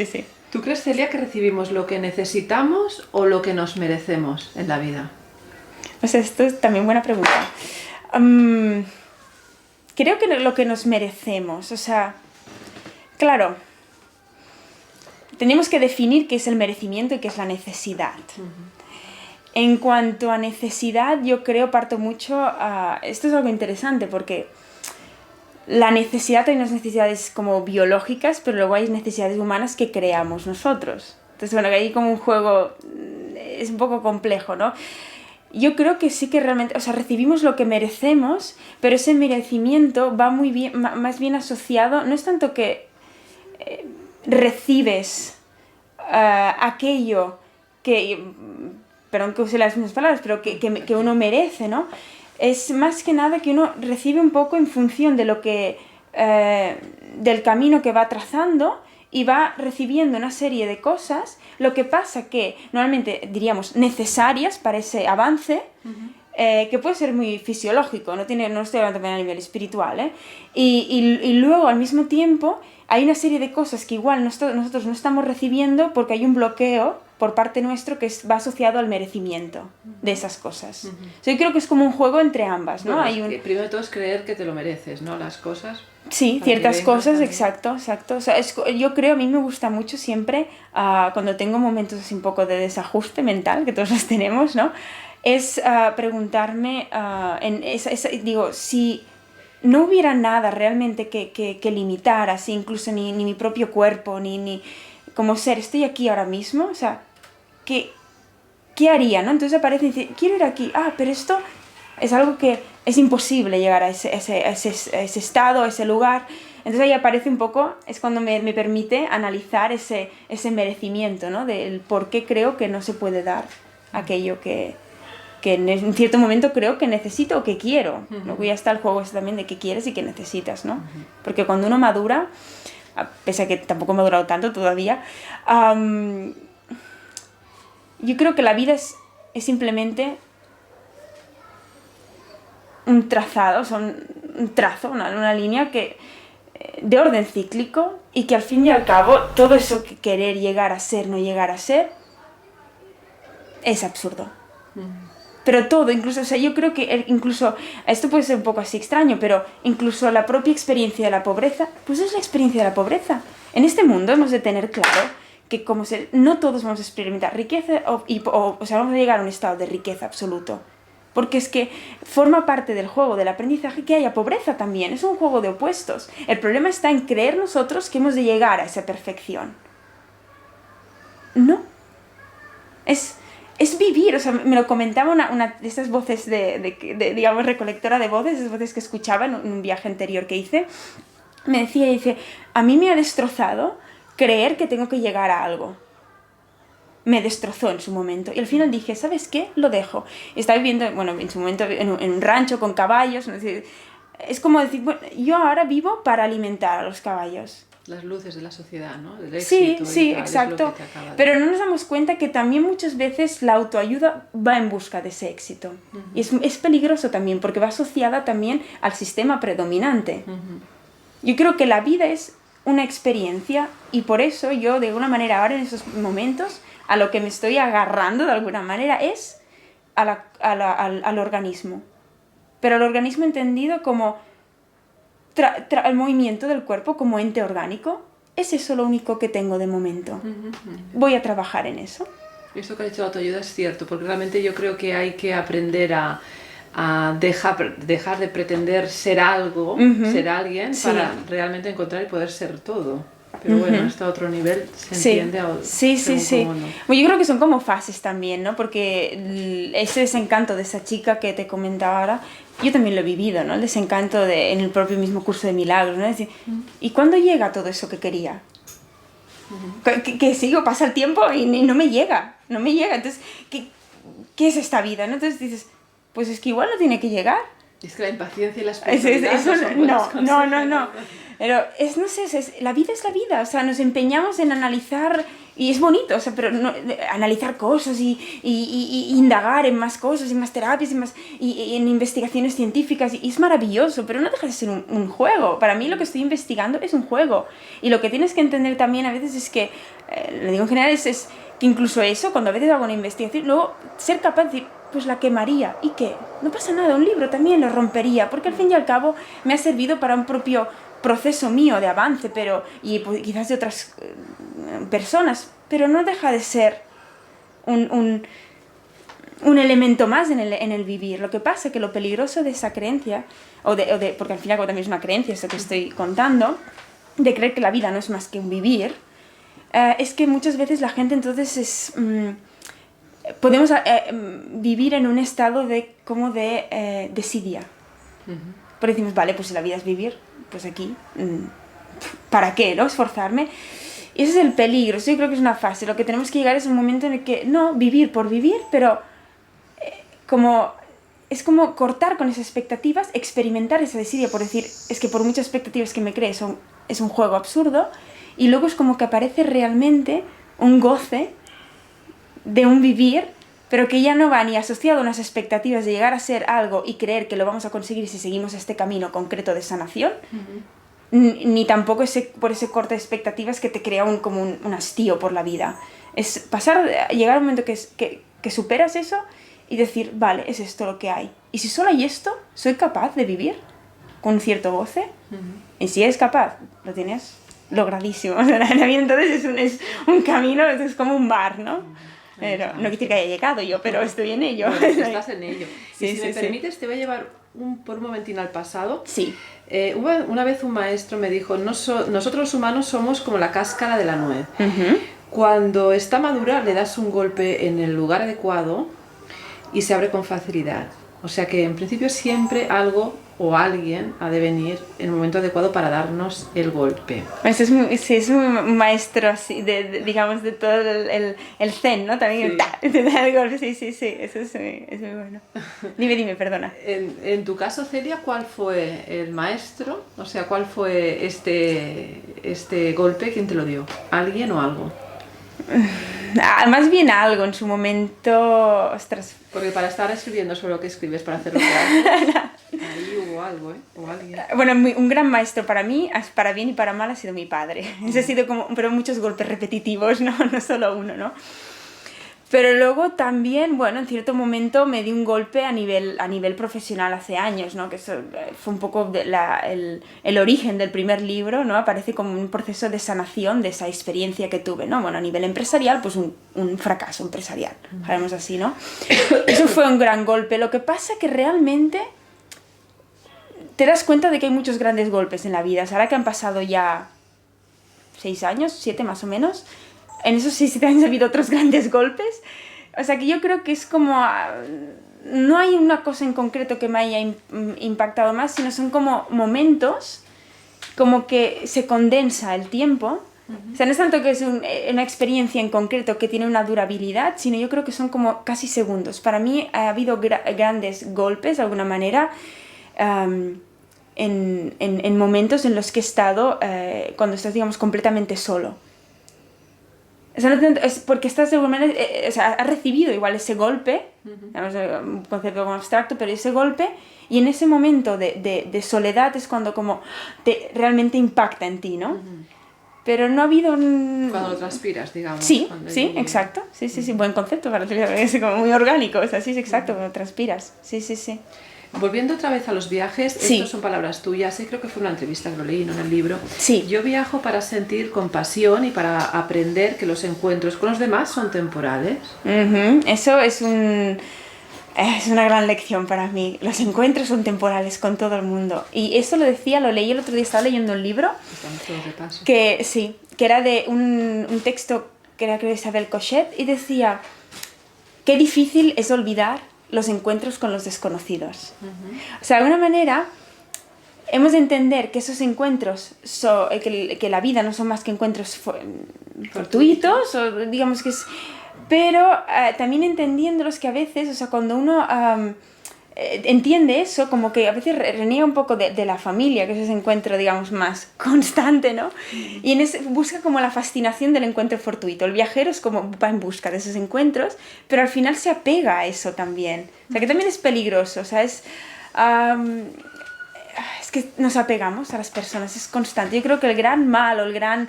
¿Tú crees, Celia, que recibimos lo que necesitamos o lo que nos merecemos en la vida? Pues esto es también buena pregunta. Creo que lo que nos merecemos, o sea, claro, tenemos que definir qué es el merecimiento y qué es la necesidad. En cuanto a necesidad, yo creo, parto mucho a... Esto es algo interesante porque la necesidad, hay unas necesidades como biológicas, pero luego hay necesidades humanas que creamos nosotros. Entonces, bueno, que hay como un juego... Es un poco complejo, ¿no? Yo creo que sí que realmente... O sea, recibimos lo que merecemos, pero ese merecimiento va muy bien, más bien asociado... No es tanto que recibes aquello que... perdón que use las mismas palabras, pero que uno merece, ¿no? Es más que nada que uno recibe un poco en función de lo que... del camino que va trazando y va recibiendo una serie de cosas, lo que pasa que normalmente diríamos necesarias para ese avance, que puede ser muy fisiológico, no estoy hablando a nivel espiritual, ¿eh? Y luego al mismo tiempo hay una serie de cosas que igual nosotros no estamos recibiendo porque hay un bloqueo por parte nuestro que va asociado al merecimiento de esas cosas. O sea, yo creo que es como un juego entre ambas, ¿no? Bueno, primero de todo es creer que te lo mereces, ¿no? Las cosas. Sí, ciertas cosas, exacto. O sea, yo creo, a mí me gusta mucho siempre, cuando tengo momentos así un poco de desajuste mental, que todos los tenemos, ¿no? Es preguntarme, digo, si no hubiera nada realmente que limitar, así incluso ni mi propio cuerpo, ni como ser, estoy aquí ahora mismo, o sea, ¿qué haría, no? Entonces aparece y dice, quiero ir aquí, pero esto es algo que es imposible llegar a ese estado, a ese lugar. Entonces ahí aparece un poco, es cuando me permite analizar ese merecimiento, ¿no? Del por qué creo que no se puede dar aquello que en cierto momento creo que necesito o que quiero. Luego ya está el juego ese también de qué quieres y qué necesitas, ¿no? Porque cuando uno madura, pese a que tampoco he madurado tanto todavía, yo creo que la vida es simplemente un trazado, o sea, un trazo, una línea que de orden cíclico y que al fin y al cabo todo eso que querer llegar a ser, no llegar a ser, es absurdo. Pero todo, incluso, o sea, yo creo que incluso, esto puede ser un poco así extraño, pero incluso la propia experiencia de la pobreza, pues es la experiencia de la pobreza. En este mundo hemos de tener claro que como no todos vamos a experimentar riqueza o sea, vamos a llegar a un estado de riqueza absoluto. Porque es que forma parte del juego del aprendizaje que haya pobreza también, es un juego de opuestos. El problema está en creer nosotros que hemos de llegar a esa perfección. No. Es vivir, o sea, me lo comentaba una de esas voces digamos, recolectora de voces, esas voces que escuchaba en un viaje anterior que hice. Me decía, dice, a mí me ha destrozado creer que tengo que llegar a algo. Me destrozó en su momento. Y al final dije, ¿sabes qué? Lo dejo. Estaba viviendo, bueno, en su momento en un rancho con caballos. ¿No? Es como decir, bueno, yo ahora vivo para alimentar a los caballos. Las luces de la sociedad, ¿no? Del éxito Sí, tal, exacto. Pero no nos damos cuenta que también muchas veces la autoayuda va en busca de ese éxito. Y es peligroso también porque va asociada también al sistema predominante. Yo creo que la vida es una experiencia y por eso yo, de alguna manera, ahora en esos momentos, a lo que me estoy agarrando de alguna manera es al organismo. Pero al organismo entendido como el movimiento del cuerpo como ente orgánico. Es eso lo único que tengo de momento. Voy a trabajar en eso. Esto que ha dicho la autoayuda es cierto, porque realmente yo creo que hay que aprender a dejar de pretender ser algo, ser alguien, para realmente encontrar y poder ser todo. Pero bueno, hasta otro nivel se entiende. Sí. No. Bueno, yo creo que son como fases también, ¿no? Porque ese desencanto de esa chica que te comentaba ahora, yo también lo he vivido, ¿no? El desencanto en el propio mismo curso de milagros, ¿no? Es decir, ¿y cuándo llega todo eso que quería? Que sigo, pasa el tiempo y no me llega, Entonces, ¿qué es esta vida? ¿No? Entonces dices, pues es que igual no tiene que llegar. Es que la impaciencia y la espiritualidad no. Pero no sé, la vida es la vida, o sea, nos empeñamos en analizar, y es bonito, o sea, pero analizar cosas y indagar en más cosas, en más terapias, y en investigaciones científicas, y es maravilloso, pero no deja de ser un juego. Para mí lo que estoy investigando es un juego, y lo que tienes que entender también a veces es que, lo digo en general, es que incluso eso, cuando a veces hago una investigación, luego ser capaz de decir, pues la quemaría, ¿y qué? No pasa nada, un libro también lo rompería, porque al fin y al cabo me ha servido para un propio proceso mío de avance, y pues, quizás de otras personas, pero no deja de ser un elemento más en el vivir. Lo que pasa es que lo peligroso de esa creencia, porque al fin y al cabo también es una creencia esto que estoy contando, de creer que la vida no es más que un vivir, es que muchas veces la gente entonces podemos vivir en un estado de desidia. Porque decimos, vale, pues si la vida es vivir, pues aquí, ¿para qué, no? Esforzarme. Y ese es el peligro. Yo creo que es una fase. Lo que tenemos que llegar es un momento en el que, no, vivir por vivir, pero es como cortar con esas expectativas, experimentar esa desidia, por decir, es que por muchas expectativas que me cree es un juego absurdo, y luego es como que aparece realmente un goce de un vivir, pero que ya no va ni asociado a unas expectativas de llegar a ser algo y creer que lo vamos a conseguir si seguimos este camino concreto de sanación, ni tampoco por ese corte de expectativas que te crea como un hastío por la vida. Es llegar a un momento que superas eso y decir, vale, es esto lo que hay. Y si solo hay esto, soy capaz de vivir con un cierto goce. Y si eres capaz, lo tienes logradísimo. O sea, la vida entonces es un camino, es como un mar, ¿no? Pero, no quiere decir que haya llegado yo, pero estoy en ello. Bueno, estás en ello. Sí, si me permites, te voy a llevar por un momentín al pasado. Sí. Una vez un maestro me dijo, nosotros los humanos somos como la cáscara de la nuez. Cuando está madura le das un golpe en el lugar adecuado y se abre con facilidad. O sea que en principio siempre algo o alguien ha de venir en el momento adecuado para darnos el golpe. Eso es un maestro así, digamos, de todo el zen, ¿no? También te da el golpe, sí, eso es muy bueno. Dime, perdona. En tu caso, Celia, ¿cuál fue el maestro? O sea, ¿cuál fue este golpe? ¿Quién te lo dio? ¿Alguien o algo? Más bien algo en su momento, ostras. Porque para estar escribiendo sobre lo que escribes, para hacer lo que haces, ahí hubo o algo, ¿eh? O alguien. Bueno, un gran maestro para mí, para bien y para mal, ha sido mi padre. Ese ha sido como, pero muchos golpes repetitivos, ¿no? No solo uno, ¿no? Pero luego también, bueno, en cierto momento me di un golpe a nivel profesional hace años, ¿no? Que eso fue un poco el origen del primer libro, ¿no? Aparece como un proceso de sanación de esa experiencia que tuve, ¿no? Bueno, a nivel empresarial, pues un fracaso empresarial, haremos así, ¿no? Eso fue un gran golpe. Lo que pasa que realmente te das cuenta de que hay muchos grandes golpes en la vida. Ahora que han pasado ya 6 años, 7 más o menos, en esos 6 años ha habido otros grandes golpes. O sea que yo creo que es como... no hay una cosa en concreto que me haya impactado más, sino son como momentos, como que se condensa el tiempo. O sea, no es tanto que es una experiencia en concreto que tiene una durabilidad, sino yo creo que son como casi segundos. Para mí ha habido grandes golpes, de alguna manera, en momentos en los que he estado, cuando estás, digamos, completamente solo. O sea, es porque estás de alguna manera, o sea, has recibido igual ese golpe, digamos, un concepto como abstracto, pero ese golpe, y en ese momento de soledad es cuando como realmente impacta en ti, ¿no? Pero no ha habido un... Cuando lo transpiras, digamos. Sí, sí, exacto. Sí, buen concepto para utilizar, es como muy orgánico, o sea, sí, exacto, cuando transpiras. Sí. Volviendo otra vez a los viajes, Sí. Estos son palabras tuyas, creo que fue una entrevista que lo leí, no en el libro. Sí. Yo viajo para sentir compasión y para aprender que los encuentros con los demás son temporales. Eso es una gran lección para mí. Los encuentros son temporales con todo el mundo. Y esto lo leí el otro día, estaba leyendo un libro. Estamos todos de paso. Que era de un texto que era, creo, de Isabel Cochet, y decía: qué difícil es olvidar los encuentros con los desconocidos. O sea, de alguna manera hemos de entender que esos encuentros, que la vida no son más que encuentros fortuitos, o digamos que es... Pero también entendiéndolos que a veces, o sea, cuando uno entiende eso, como que a veces reniega un poco de la familia, que es ese encuentro, digamos, más constante, ¿no? Y busca como la fascinación del encuentro fortuito. El viajero es como va en busca de esos encuentros, pero al final se apega a eso también. O sea, que también es peligroso, o sea, es que nos apegamos a las personas, es constante. Yo creo que el gran mal o el gran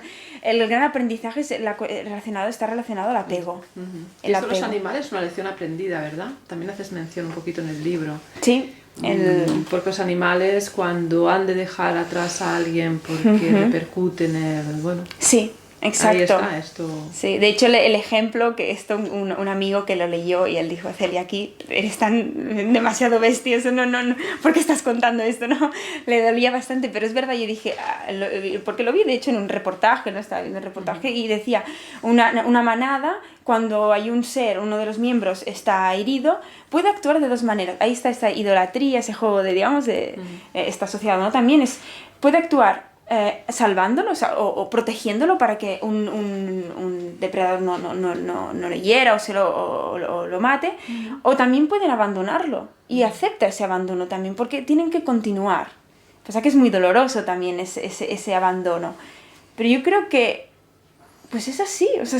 aprendizaje está relacionado al apego. El Esto de los apego. animales es una lección aprendida, ¿verdad? También haces mención un poquito en el libro. Sí. Porque los animales, cuando han de dejar atrás a alguien porque repercute en el... Bueno, Sí, exacto. ahí está esto. Sí, de hecho el ejemplo que un amigo que lo leyó y él dijo: Celia, aquí eres tan demasiado bestia, eso no, ¿por qué estás contando esto? No, le dolía bastante, pero es verdad. Yo dije, porque lo vi de hecho en un reportaje, no estaba viendo el reportaje, y decía, una manada, cuando hay un ser, uno de los miembros está herido, puede actuar de dos maneras. Ahí está esta idolatría, ese juego de, digamos, está asociado, ¿no? También puede actuar salvándolo, o protegiéndolo para que un depredador no le hiera o lo mate, o también pueden abandonarlo, y acepta ese abandono también, porque tienen que continuar. O sea que es muy doloroso también ese abandono. Pero yo creo que pues es así, o sea,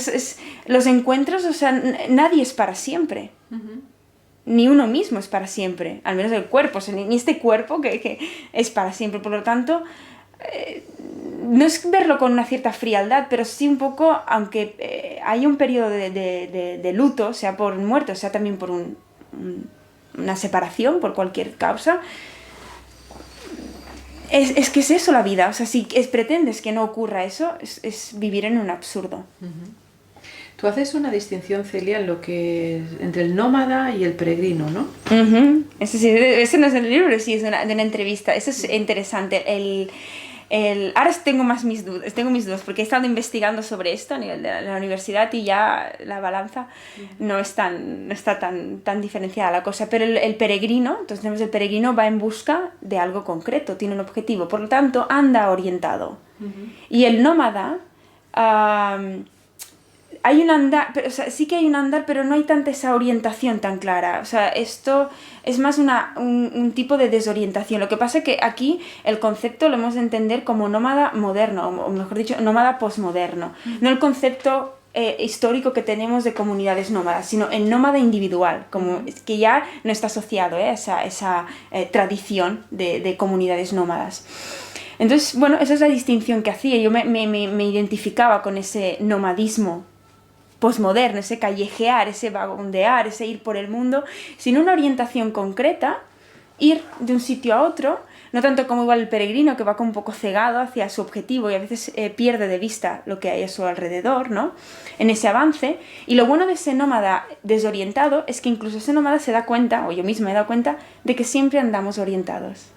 los encuentros, o sea, nadie es para siempre. Ni uno mismo es para siempre, al menos el cuerpo, o sea, ni este cuerpo que es para siempre. Por lo tanto, no es verlo con una cierta frialdad, pero sí un poco, aunque hay un periodo de luto, sea por muerte, o sea también por una separación, por cualquier causa, es que es eso la vida. O sea, si pretendes que no ocurra eso, es vivir en un absurdo. Tú haces una distinción, Celia, en lo que entre el nómada y el peregrino, ¿no? Eso no es del libro, sí, es de una entrevista. Eso es interesante. Ahora tengo mis dudas, porque he estado investigando sobre esto a nivel de la universidad, y ya la balanza no está tan diferenciada la cosa. Pero el peregrino, entonces tenemos el peregrino va en busca de algo concreto, tiene un objetivo, por lo tanto anda orientado. Y el nómada, hay un andar, pero, o sea, sí que hay un andar, pero no hay tanta esa orientación tan clara. O sea, esto es más un tipo de desorientación. Lo que pasa es que aquí el concepto lo hemos de entender como nómada moderno, o mejor dicho, nómada posmoderno. No el concepto histórico que tenemos de comunidades nómadas, sino el nómada individual, como que ya no está asociado a esa tradición de comunidades nómadas. Entonces, bueno, esa es la distinción que hacía. Yo me identificaba con ese nomadismo posmoderno, ese callejear, ese vagabundear, ese ir por el mundo, sin una orientación concreta, ir de un sitio a otro, no tanto como igual el peregrino que va como un poco cegado hacia su objetivo y a veces pierde de vista lo que hay a su alrededor, ¿no? En ese avance. Y lo bueno de ese nómada desorientado es que incluso ese nómada se da cuenta, o yo misma me he dado cuenta, de que siempre andamos orientados.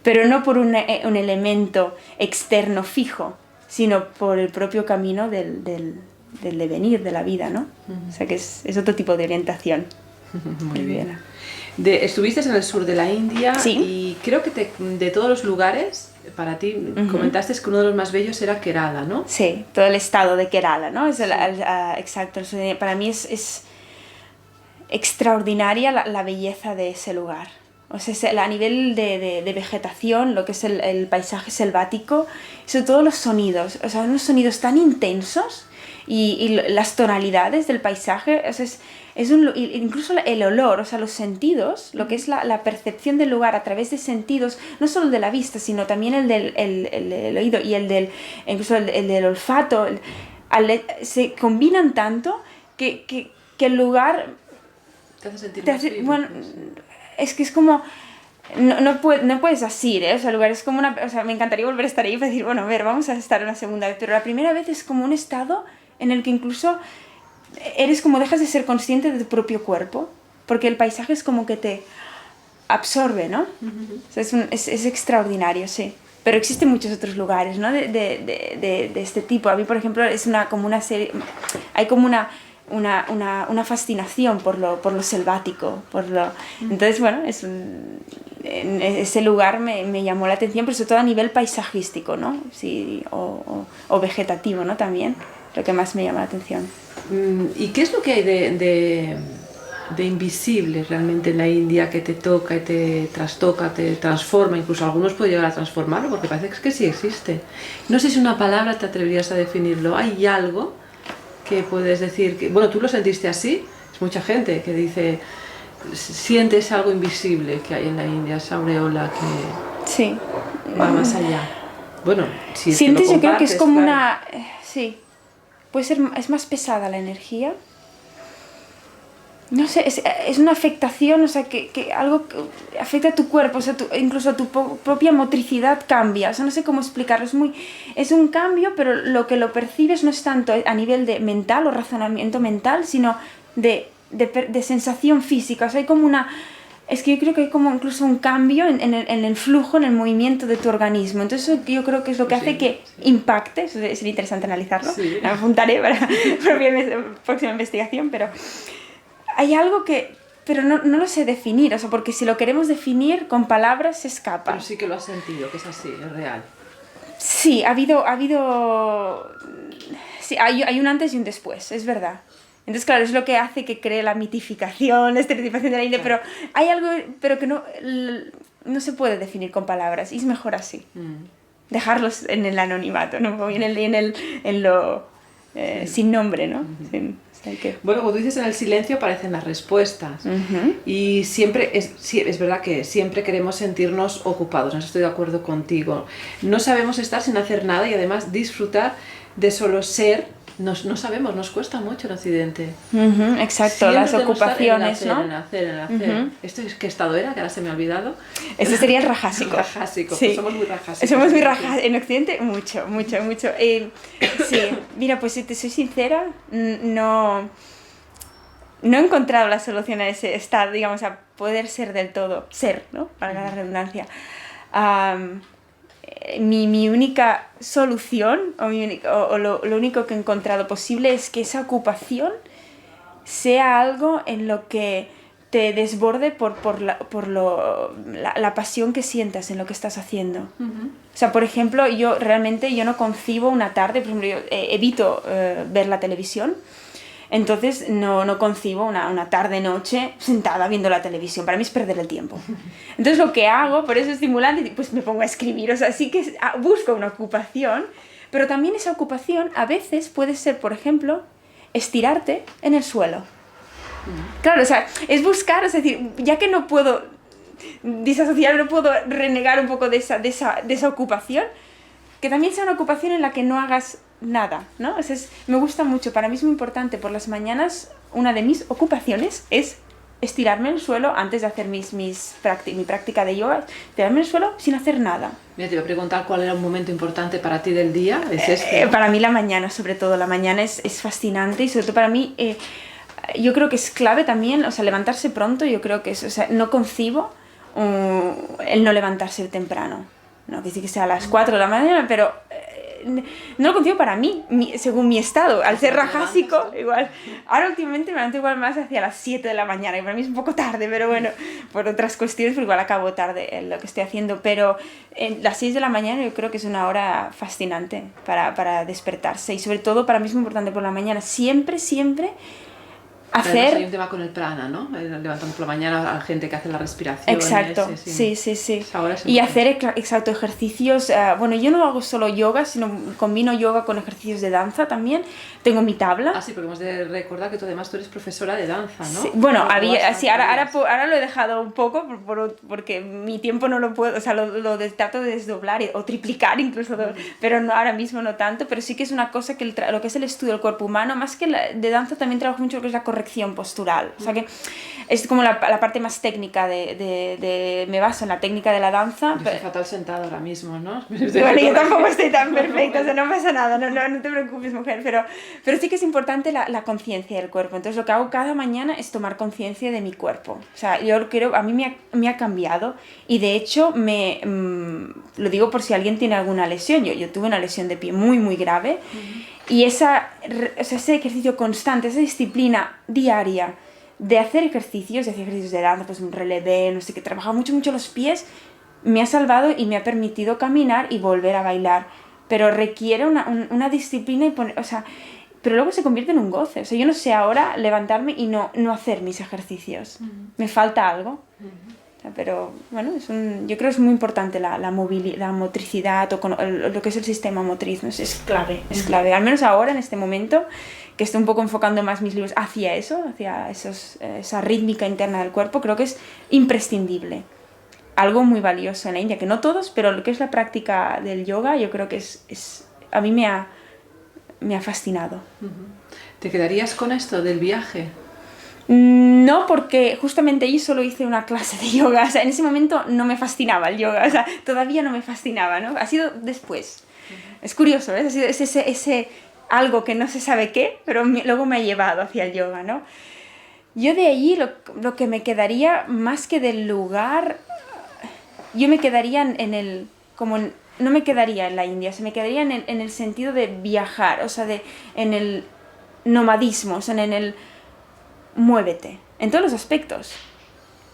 Pero no por un elemento externo fijo, sino por el propio camino del devenir de la vida, ¿no? O sea que es otro tipo de orientación. Muy bien. Estuviste en el sur de la India, sí, y creo que de todos los lugares, para ti, comentaste que uno de los más bellos era Kerala, ¿no? Sí, todo el estado de Kerala, ¿no? Es exacto. Para mí es extraordinaria la belleza de ese lugar. O sea, a nivel de vegetación, lo que es el paisaje selvático, sobre todo los sonidos, o sea, unos sonidos tan intensos y las tonalidades del paisaje, o sea, incluso el olor, o sea, los sentidos, lo que es la percepción del lugar a través de sentidos, no solo el de la vista, sino también el del oído y incluso el del olfato, se combinan tanto que el lugar te hace sentir más vivo, bueno, es que es como... No puedes así, ¿eh? O sea, el lugar es como o sea, me encantaría volver a estar ahí y decir, bueno, a ver, vamos a estar una segunda vez. Pero la primera vez es como un estado en el que incluso eres como dejas de ser consciente de tu propio cuerpo, porque el paisaje es como que te absorbe, ¿no? O sea, es extraordinario, sí. Pero existen muchos otros lugares, ¿no? De este tipo. A mí, por ejemplo, es como una serie... Hay como una fascinación por lo selvático, entonces bueno, ese lugar me llamó la atención, pero sobre todo a nivel paisajístico, ¿no? Sí, o vegetativo, ¿no? También, lo que más me llama la atención. ¿Y qué es lo que hay de invisible realmente en la India que te toca y te trastoca, te transforma? Incluso algunos pueden llegar a transformarlo, porque parece que sí existe. No sé si una palabra te atreverías a definirlo. ¿Hay algo que puedes decir que, bueno, tú lo sentiste así? Es mucha gente que dice, sientes algo invisible que hay en la India, esa aureola que sí, va más allá. Bueno, si sientes, yo creo que es como claro. sí, puede ser, es más pesada la energía. No sé, es una afectación, o sea, que algo que afecta a tu cuerpo, o sea, incluso tu propia motricidad cambia, o sea, no sé cómo explicarlo, es un cambio, pero lo que lo percibes no es tanto a nivel de mental o razonamiento mental, sino de sensación física, o sea, hay como es que yo creo que hay como incluso un cambio en el flujo, en el movimiento de tu organismo, entonces eso yo creo que es lo que hace que impacte, eso sería interesante analizarlo, me apuntaré para próxima investigación, pero... Hay algo pero no lo sé definir, o sea, porque si lo queremos definir con palabras se escapa. Pero sí que lo has sentido, que es así, es real. Sí, ha habido sí, hay un antes y un después, es verdad. Entonces, claro, es lo que hace que cree la mitificación, la estereotipación de la India, claro. Pero hay algo pero que no se puede definir con palabras, y es mejor así. Dejarlos en el anonimato, ¿no? En lo sin nombre, ¿no? Bueno, como tú dices, en el silencio aparecen las respuestas. Y siempre es verdad que siempre queremos sentirnos ocupados, en eso estoy de acuerdo contigo. No sabemos estar sin hacer nada y además disfrutar de solo ser. No sabemos, nos cuesta mucho en Occidente. Exacto, siempre las ocupaciones, ¿no? En el hacer. ¿Esto es qué estado era? Que ahora se me ha olvidado. Este sería el rajásico. Rajásico, sí. Pues somos muy rajásicos. Somos muy rajásicos. En Occidente, mucho. Sí, mira, pues si te soy sincera, no he encontrado la solución a ese estado, digamos, a poder ser del todo, ¿no? Para la redundancia. Mi única solución o lo único que he encontrado posible es que esa ocupación sea algo en lo que te desborde por la pasión que sientas en lo que estás haciendo. O sea, por ejemplo, yo no concibo una tarde, por ejemplo, yo evito ver la televisión. Entonces no concibo una tarde-noche sentada viendo la televisión. Para mí es perder el tiempo. Entonces lo que hago, por eso es estimulante, pues me pongo a escribir. O sea, sí que busco una ocupación, Pero también esa ocupación a veces puede ser, por ejemplo, estirarte en el suelo. Claro, o sea, es buscar, es decir, ya que no puedo disasociar, no puedo renegar un poco de esa ocupación, que también sea una ocupación en la que no hagas nada, ¿no? Me gusta mucho, para mí es muy importante, por las mañanas, una de mis ocupaciones es estirarme en el suelo antes de hacer mi práctica de yoga, estirarme en el suelo sin hacer nada. Mira, te iba a preguntar cuál era un momento importante para ti del día. Para mí la mañana, sobre todo, la mañana es fascinante y sobre todo para mí, yo creo que es clave también, o sea, levantarse pronto, yo creo que es, o sea, no concibo el no levantarse temprano. No quiere decir que sea a las 4 de la mañana, pero no lo concibo para mí, según mi estado. Al ser rajásico, igual. Ahora últimamente me levanto igual más hacia las 7 de la mañana, y para mí es un poco tarde, pero bueno, por otras cuestiones, pero igual acabo tarde en lo que estoy haciendo. Pero las 6 de la mañana yo creo que es una hora fascinante para despertarse, y sobre todo para mí es muy importante por la mañana, siempre hacer... Hay un tema con el prana, ¿no? Levantando por la mañana a la gente que hace la respiración. Exacto, sí. Y hacer, exacto, ejercicios. Bueno, yo no hago solo yoga, sino combino yoga con ejercicios de danza también. Tengo mi tabla. Ah, sí, porque hemos de recordar que tú además eres profesora de danza, ¿no? Sí. Bueno, ahora lo he dejado un poco porque mi tiempo no lo puedo, o sea, trato de desdoblar o triplicar incluso, pero no, ahora mismo no tanto, pero sí que es una cosa que lo que es el estudio del cuerpo humano, más que de danza también trabajo mucho lo que es la corrección postural, o sea que es como la parte más técnica me baso en la técnica de la danza. Yo estoy fatal sentada ahora mismo, ¿no? Bueno, yo tampoco estoy tan perfecta, o sea, no pasa nada, no te preocupes, mujer, pero sí que es importante la conciencia del cuerpo. Entonces lo que hago cada mañana es tomar conciencia de mi cuerpo, o sea, yo creo, a mí me ha cambiado, y de hecho lo digo por si alguien tiene alguna lesión. Yo tuve una lesión de pie muy muy grave, y ese ejercicio constante, esa disciplina diaria de hacer ejercicios de danza, pues un relevé, no sé qué, trabajar mucho los pies, me ha salvado y me ha permitido caminar y volver a bailar. Pero requiere una disciplina pero luego se convierte en un goce. O sea, yo no sé ahora levantarme y no hacer mis ejercicios. Me falta algo. Pero bueno, yo creo que es muy importante la motricidad, o lo que es el sistema motriz, ¿no? Es clave, al menos ahora en este momento que estoy un poco enfocando más mis libros hacia esa rítmica interna del cuerpo. Creo que es imprescindible, algo muy valioso en la India, que no todos, pero lo que es la práctica del yoga yo creo que a mí me ha fascinado. ¿Te quedarías con esto del viaje? No, porque justamente allí solo hice una clase de yoga, o sea, en ese momento no me fascinaba el yoga, o sea, todavía no me fascinaba, ¿no? Ha sido después. Es curioso, ¿ves? Ha sido ese algo que no se sabe qué, pero luego me ha llevado hacia el yoga, ¿no? Yo de allí lo que me quedaría, más que del lugar, yo me quedaría no me quedaría en la India, me quedaría en el sentido de viajar, o sea, en el nomadismo, o sea, en el muévete, en todos los aspectos,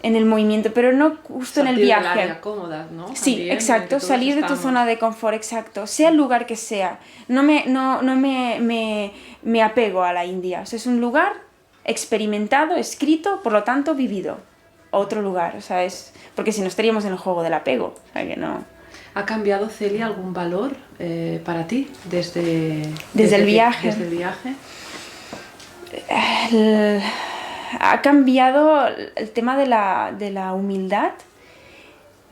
en el movimiento, pero no justo en el viaje. Salir del área cómoda, ¿no? Sí, también, exacto, salir de tu zona de confort, exacto, sea el lugar que sea. No me apego a la India, o sea, es un lugar experimentado, escrito, por lo tanto vivido. Otro lugar, o sea, porque si no estaríamos en el juego del apego, o sea, que no. ¿Ha cambiado, Celia, algún valor para ti desde el viaje? Desde el viaje. Ha cambiado el tema de la humildad,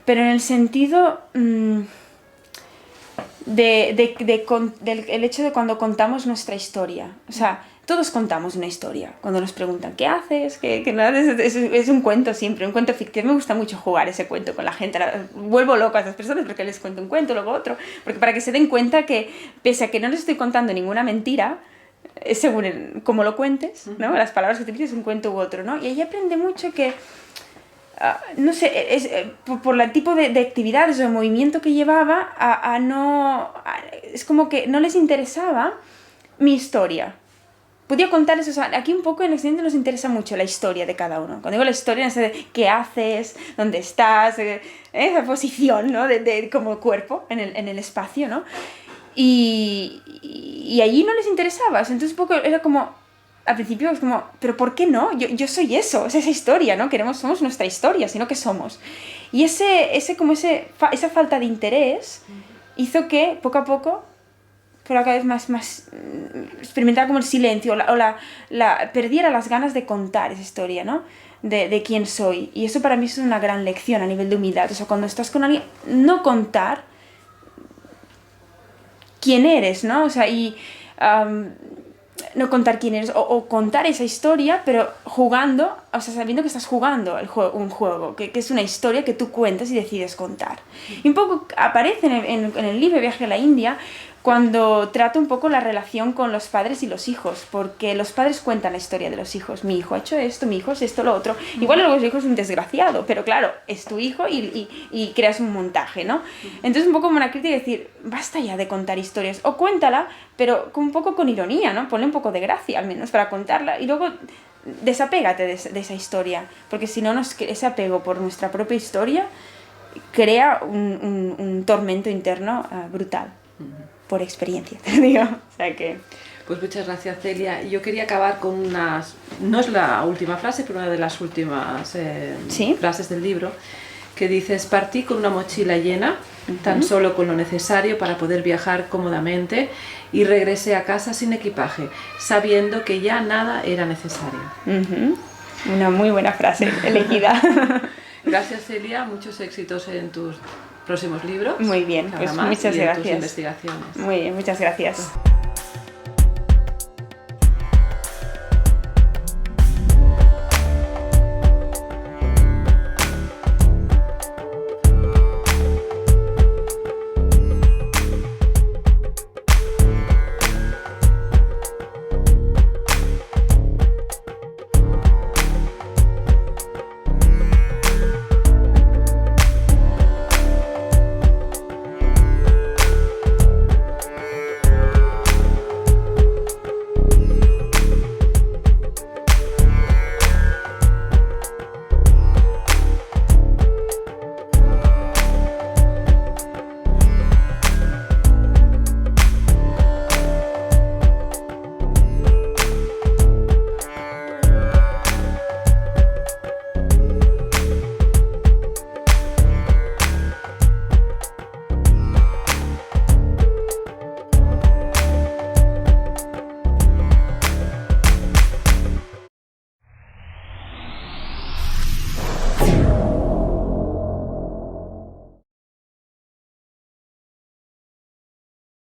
pero en el sentido del hecho de cuando contamos nuestra historia. O sea, todos contamos una historia. Cuando nos preguntan, ¿qué haces? ¿Qué no haces? Es un cuento siempre, un cuento ficticio. Me gusta mucho jugar ese cuento con la gente. Vuelvo loco a esas personas porque les cuento un cuento, luego otro. Porque para que se den cuenta que, pese a que no les estoy contando ninguna mentira, según cómo lo cuentes, ¿no? Las palabras que utilices, un cuento u otro, ¿no? Y ahí aprende mucho que, no sé, por el tipo de actividades o de movimiento que llevaba, es como que no les interesaba mi historia. Podía contarles, o sea, aquí un poco en Occidente nos interesa mucho la historia de cada uno. Cuando digo la historia, no sé de qué haces, dónde estás, esa posición, ¿no? Como cuerpo en el espacio, ¿no? Y allí no les interesaba, entonces un poco era como, al principio es como, pero ¿por qué no? Yo soy eso, es esa historia, ¿no? Somos nuestra historia, sino que somos. Y esa falta de interés hizo que poco a poco fuera cada vez más experimentar como el silencio perdiera las ganas de contar esa historia, ¿no? De quién soy. Y eso para mí es una gran lección a nivel de humildad. O sea, cuando estás con alguien, no contar quién eres, ¿no? O sea, no contar quién eres, o contar esa historia, pero jugando, o sea, sabiendo que estás jugando un juego, que es una historia que tú cuentas y decides contar. Y un poco aparece en el libro Viaje a la India, cuando trata un poco la relación con los padres y los hijos, porque los padres cuentan la historia de los hijos. Mi hijo ha hecho esto, mi hijo es esto, lo otro. Igual luego el hijo es un desgraciado, pero claro, es tu hijo y creas un montaje, ¿no? Entonces un poco como una crítica de decir, basta ya de contar historias, o cuéntala, pero un poco con ironía, ¿no? Ponle un poco de gracia al menos para contarla y luego desapégate de esa historia, porque si no, ese apego por nuestra propia historia crea un tormento interno brutal. Por experiencia, te digo. O sea que... Pues muchas gracias, Celia. Yo quería acabar con no es la última frase, pero una de las últimas ¿Sí? frases del libro, que dices: partí con una mochila llena, tan solo con lo necesario para poder viajar cómodamente, y regresé a casa sin equipaje, sabiendo que ya nada era necesario. Una muy buena frase elegida. Gracias, Celia. Muchos éxitos en tus próximos libros. Muy bien, pues muchas gracias. En tus investigaciones. Muy bien, muchas gracias.